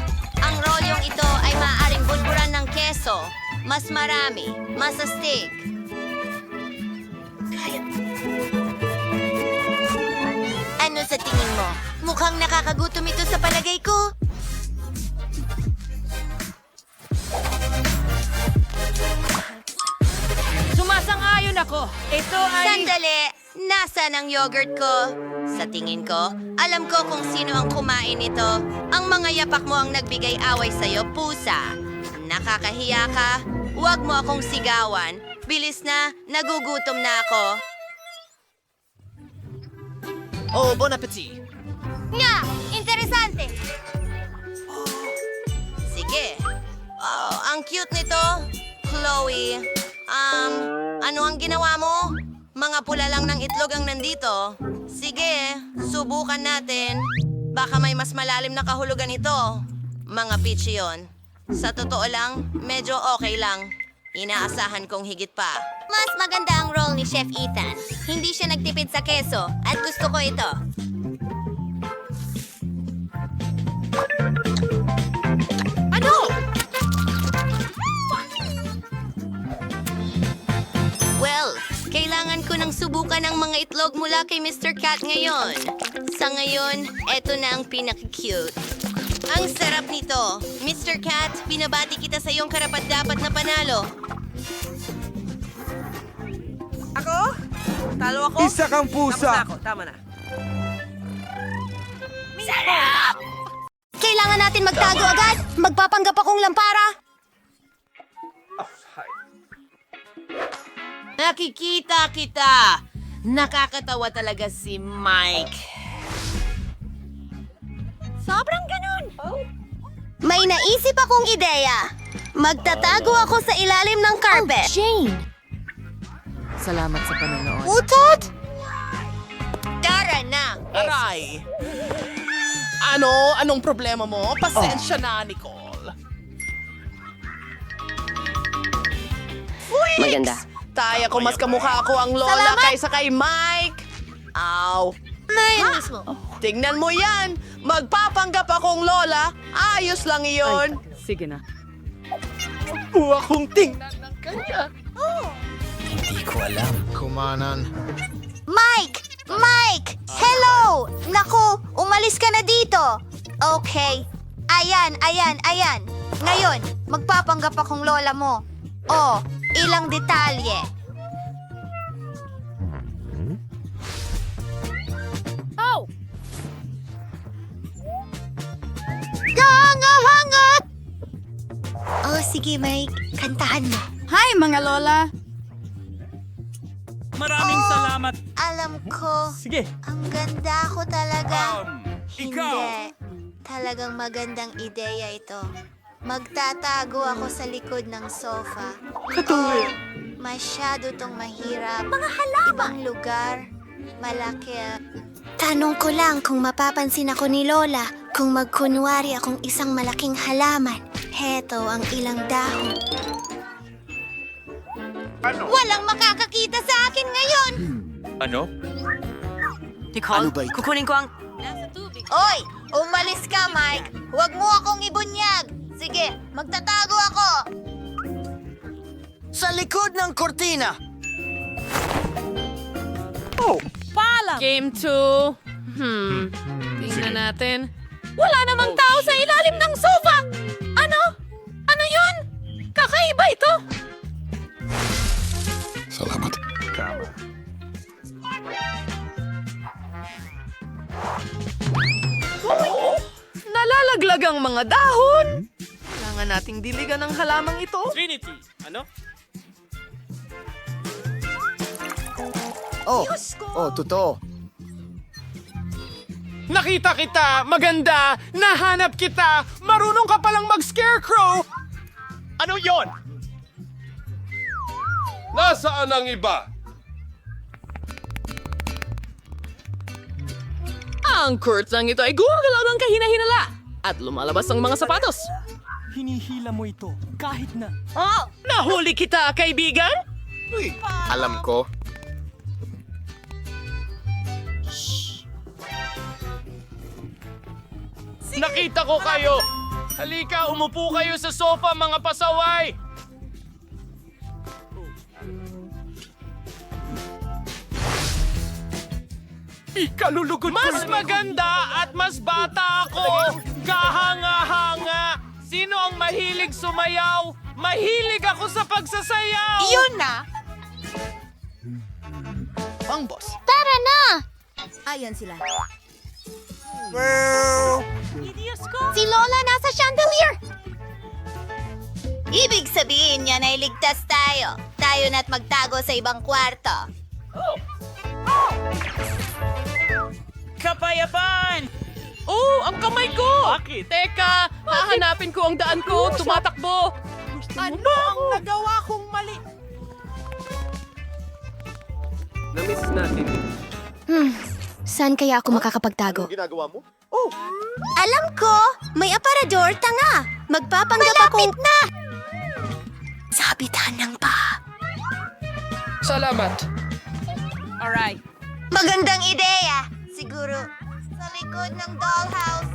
Ang rolyong ito ay maaaring bulburan ng keso. Mas marami, mas astig. Ano sa tingin mo? Mukhang nakakagutom ito sa palagay ko. Sumasang-ayon ako. Ito ay... Sandali! Nasaan ang yogurt ko? Sa tingin ko, alam ko kung sino ang kumain nito. Ang mga yapak mo ang nagbigay away sa'yo, pusa. Nakakahiya ka. Huwag mo akong sigawan. Bilis na, nagugutom na ako. Oh, bon appetit. Nga! Interesante! Sige. Oh, ang cute nito. Chloe, ano ang ginawa mo? Mga pula lang ng itlog ang nandito. Sige, subukan natin. Baka may mas malalim na kahulugan ito. Mga pitch yun. Sa totoo lang, medyo okay lang. Inaasahan kong higit pa. Mas maganda ang role ni Chef Ethan. Hindi siya nagtipid sa keso at gusto ko ito. Ano? Well, kailangan ko nang subukan ang mga itlog mula kay Mr. Cat ngayon. Sa ngayon, eto na ang pinaka-cute. Ang sarap nito. Mr. Cat, binabati kita sa iyong karapat-dapat na panalo. Ako? Talo ako? Isa kang pusa. Tama na. Kailangan natin magtago agad. Magpapanggap akong lampara. Nakikita kita. Nakakatawa talaga si Mike. Sobrang ganun. May naisip akong ideya. Magtatago ako sa ilalim ng carpet. Jane! Salamat sa panonood. Utot! Tara na! Aray! Ano? Anong problema mo? Pasensya na, Nicole. Maganda. Taya ko mas kamukha ako ang lola Salamat! kaysa kay Mike. Aw. Mayroon mismo. Tingnan mo yan. Magpapanggap akong lola. Ayos lang iyon. Sige na. Buwa kong tingnan ng kanya. Mike! Mike! Hello! Naku, umalis ka na dito. Okay. Ayan. Ngayon, magpapanggap akong lola mo. Oh, ilang detalye. Oh! Hangat! Oh, sige Mike. Kantahan mo. Hi, mga lola! Maraming salamat. Alam ko. Sige. Ang ganda ko talaga. ikaw. Hindi. Talagang magandang ideya ito. Magtatago ako sa likod ng sofa. Oh, masyado tong mahirap. Mga halaman. Ibang lugar. Malaki. Tanong ko lang kung mapapansin ako ni Lola kung magkunwari akong isang malaking halaman. Heto ang ilang dahon. Walang makakakita sa akin ngayon! Ano? Nicole, kukunin ko ang... Oy! Umalis ka, Mike! Huwag mo akong ibunyag! Sige, magtatago ako! Sa likod ng kortina. Game 2. Tingnan natin. Wala namang tao sa ilalim ng sofa! Ano? Ano yun? Kakaiba ito! Salamat. Nalalaglag ang mga dahon. Kailangan nating diligan ang halamang ito. Trinity, ano? Totoo. Nakita kita! Maganda! Nahanap kita! Marunong ka palang mag-scarecrow! Ano yon? Nasaan ang iba? Ang kurtang ito ay gumagalaw ng kahina-hinala at lumalabas ang mga sapatos. Hinihila mo ito kahit na. Nahuli kita, kaibigan? Alam ko. Nakita ko kayo! Halika, umupo kayo sa sofa, mga pasaway! Ikalulugod Mas maganda at mas bata ako! Kahanga-hanga! Sino ang mahilig sumayaw? Mahilig ako sa pagsasayaw! Yun na! Ang boss. Tara na! Ayan sila. Si Lola nasa chandelier! Ibig sabihin niya na iligtas tayo. Tayo na't magtago sa ibang kwarto. Kapayapaan! Oh, ang kamay ko! Bakit? Teka, hahanapin ko ang daan ko. Tumatakbo. Ano ang nagawa kong mali? Na-miss natin. Saan kaya ako makakapagtago? Ginagawa mo? Alam ko! May aparador, tanga! Magpapanggap akong... na! Sa habitan ng baha. Salamat. Alright. Magandang ideya! Siguro, sa likod ng dollhouse.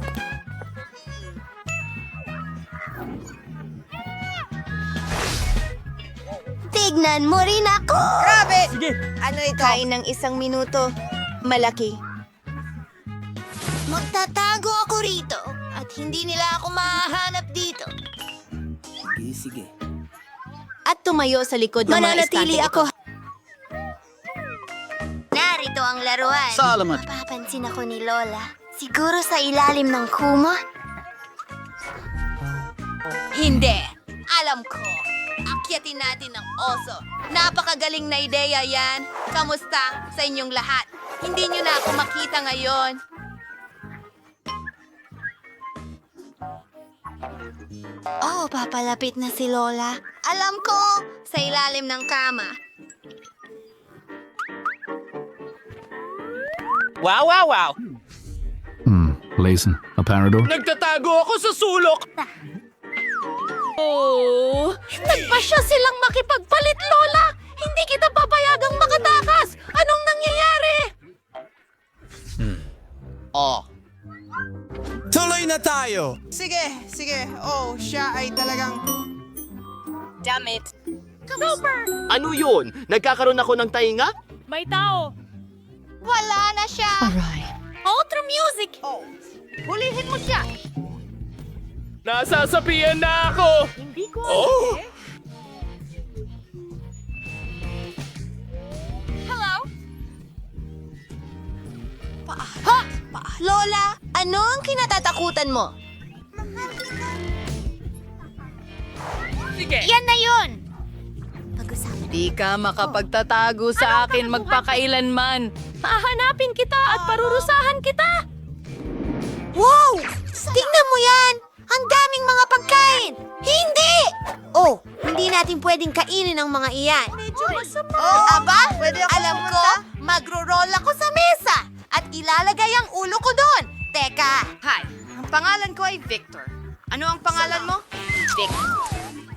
Tignan mo rin ako! Grabe! Sige! Ano ito? Kain ng 1 minuto. Malaki. Magtatago ako rito at hindi nila ako mahahanap dito. Sige. At tumayo sa likod ng mga estante ako. Narito ang laruan. Salamat. Mapapansin ako ni Lola. Siguro sa ilalim ng kumot? Hindi. Alam ko. Akyatin natin ang oso. Napakagaling na ideya yan. Kamusta sa inyong lahat? Hindi nyo na ako makita ngayon. Oh, papalapit na si Lola. Alam ko, sa ilalim ng kama. Wow, wow, wow! Lezen, aparador. Nagtatago ako sa sulok! Oh, nagpasya silang makipagpalit, Lola! Hindi kita papayagang makatakas! Anong nangyayari? Tuloy na tayo! Sige. Oh, siya ay talagang... Ano yun? Nagkakaroon ako ng tainga? May tao! Wala na siya. Outro music! Oh, Hulihin mo siya. Nasasapian na ako! Hindi ko Hello? Lola, ano ang kinatatakutan mo? Sige! Yan na yun! Pag-usapan Di ka makapagtatago sa akin magpakailanman. Hahanapin kita at parurusahan kita! Wow! Tingnan mo yan! Ang daming mga pagkain! Hindi! Oh, hindi natin pwedeng kainin ang mga iyan. Oh, aba? Alam ko, magro-roll ako sa mesa at ilalagay ang ulo ko doon. Teka. Hi, ang pangalan ko ay Victor. Ano ang pangalan mo? Victor.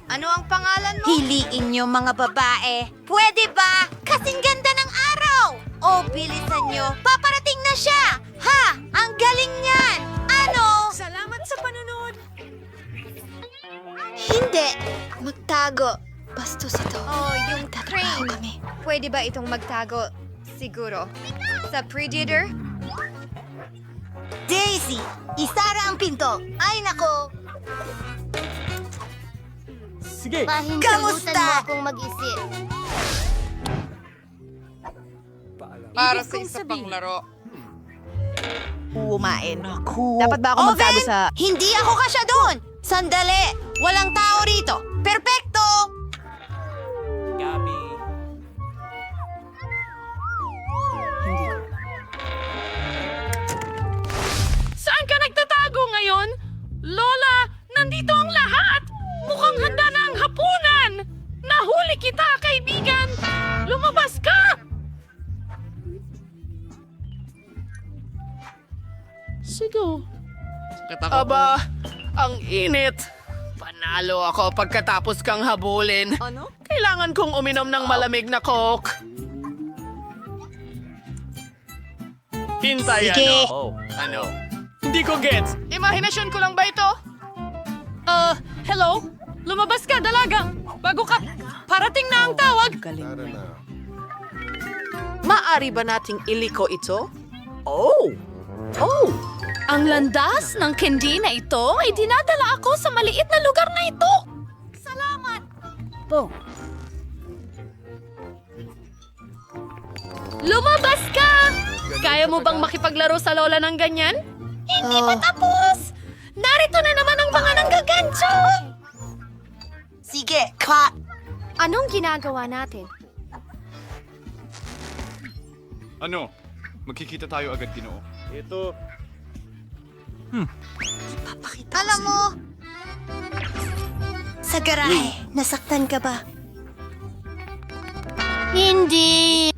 Ano ang pangalan mo? Hiliin niyo mga babae. Pwede ba? Kasing ganda ng araw! Oh, bilisan niyo. Paparating na siya! Ha! Ang galing niyan! Ano? Salamat sa panonood. Hindi. Magtago. Bastos ito. Oh, yung Tatrabaho train. kami. Pwede ba itong magtago? Siguro. Sa Predator? Daisy! Isara ang pinto! Ay, nako! Sige! Kamusta? mo akong mag-isip. Para sa isa pang laro. Kumain. Dapat ba ako magtago Oven! sa... Hindi ako kasya doon! Sandali! Walang tao rito! Perpekto! Gabi. Saan ka nagtatago ngayon? Lola, nandito ang lahat! Mukhang handa na ang hapunan! Nahuli kita, kaibigan! Lumabas ka! Sigo. Aba, ang init. Panalo ako pagkatapos kang habulin. Ano? Kailangan kong uminom ng malamig na Coke. Hintay, Sige. Ano? Hindi ko gets. Imahinasyon ko lang ba ito? Hello? Lumabas ka, dalaga! Bago ka, parating na ang tawag! Maari ba nating iliko ito? Oh! Ang landas ng candy na ito ay dinadala ako sa maliit na lugar na ito! Salamat! Lumabas ka! Kaya mo bang makipaglaro sa lola ng ganyan? Hindi pa tapos! Narito na naman ang mga nanggagancho! Sige, ka! Anong ginagawa natin? Ano? Magkikita tayo agad, Ginoo. Ito. Alam mo, sa garahe, nasaktan ka ba? Hindi.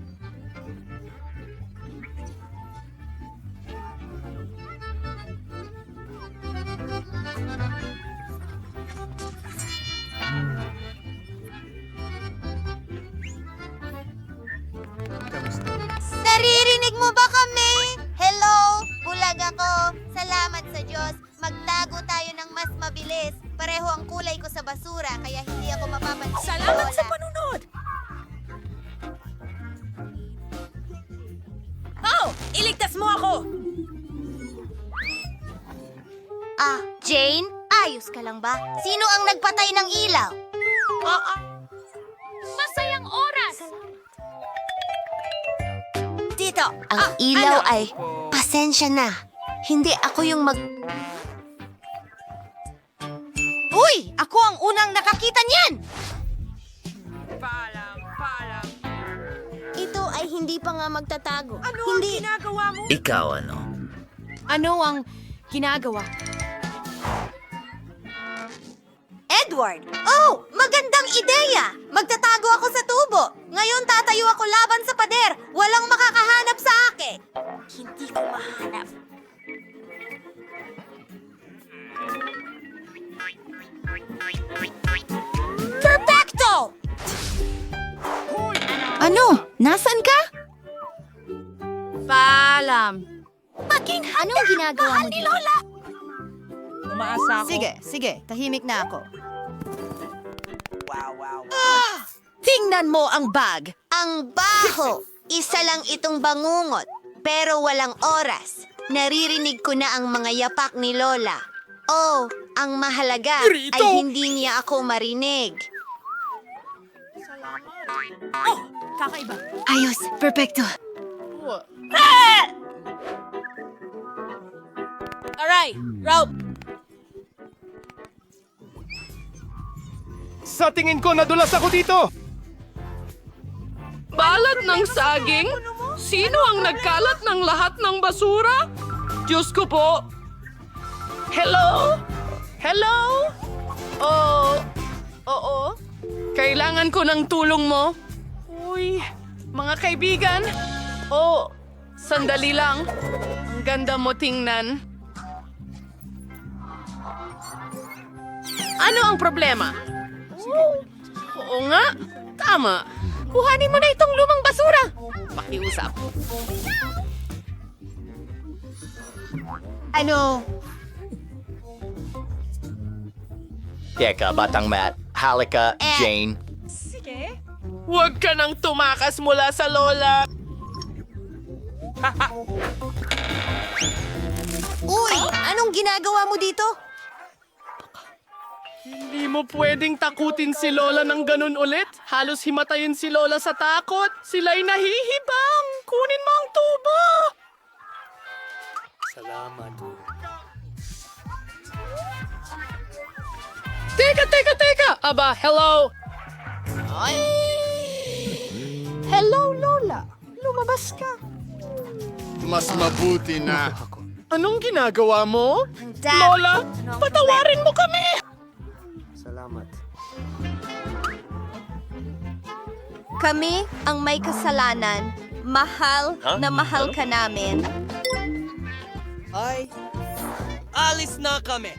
Salamat sa Diyos. Magtago tayo ng mas mabilis. Pareho ang kulay ko sa basura, kaya hindi ako mapapansin. Salamat sa panunod! Oh! Iligtas mo ako! Ah, Jane? Ayos ka lang ba? Sino ang nagpatay ng ilaw? Masayang oras! Dito, ang ilaw ay... Pasensya na. Hindi ako yung Uy! Ako ang unang nakakita niyan! Ito ay hindi pa nga magtatago. Ano hindi. Ang ginagawa mo? Ikaw ano? Ano ang ginagawa? Edward! Oh! Magandang ideya! Magtatago ako sa tubo. Ngayon tatayo ako laban sa pader. Walang makakahanap sa akin. Hindi ko mahanap. Perfecto! Ano? Nasaan ka? Paalam. Anong ginagawa mo ni Lola? Umaasa ako. Sige. Tahimik na ako. Tingnan mo ang bag. Ang baho! Isa lang itong bangungot, pero walang oras. Naririnig ko na ang mga yapak ni Lola. Oh, ang mahalaga ay hindi niya ako marinig. Kakaiba. Ayos, perfecto. Alright, rope. Sa tingin ko, nadulas ako dito! Balat ng saging? Sino ang nagkalat ng lahat ng basura? Diyos ko po. Hello? Hello? Oo. Kailangan ko ng tulong mo. Uy, mga kaibigan. Sandali lang. Ang ganda mo tingnan. Ano ang problema? Oo nga, tama. Kuhanin mo na itong lumang basura. Pakiusap. Ano? Teka, Batang Matt. Halika, Jane. Huwag ka nang tumakas mula sa lola. Uy, anong ginagawa mo dito? Hindi mo pwedeng takutin si Lola ng ganun ulit. Halos himatayin si Lola sa takot. Sila'y nahihibang. Kunin mo ang tubo. Salamat. Teka. Aba, hello. Hello, Lola. Lumabas ka. Mas mabuti na. Anong ginagawa mo? Dad, Lola, patawarin mo kami. kami ang may kasalanan. Mahal na mahal ka namin. Alis na kami.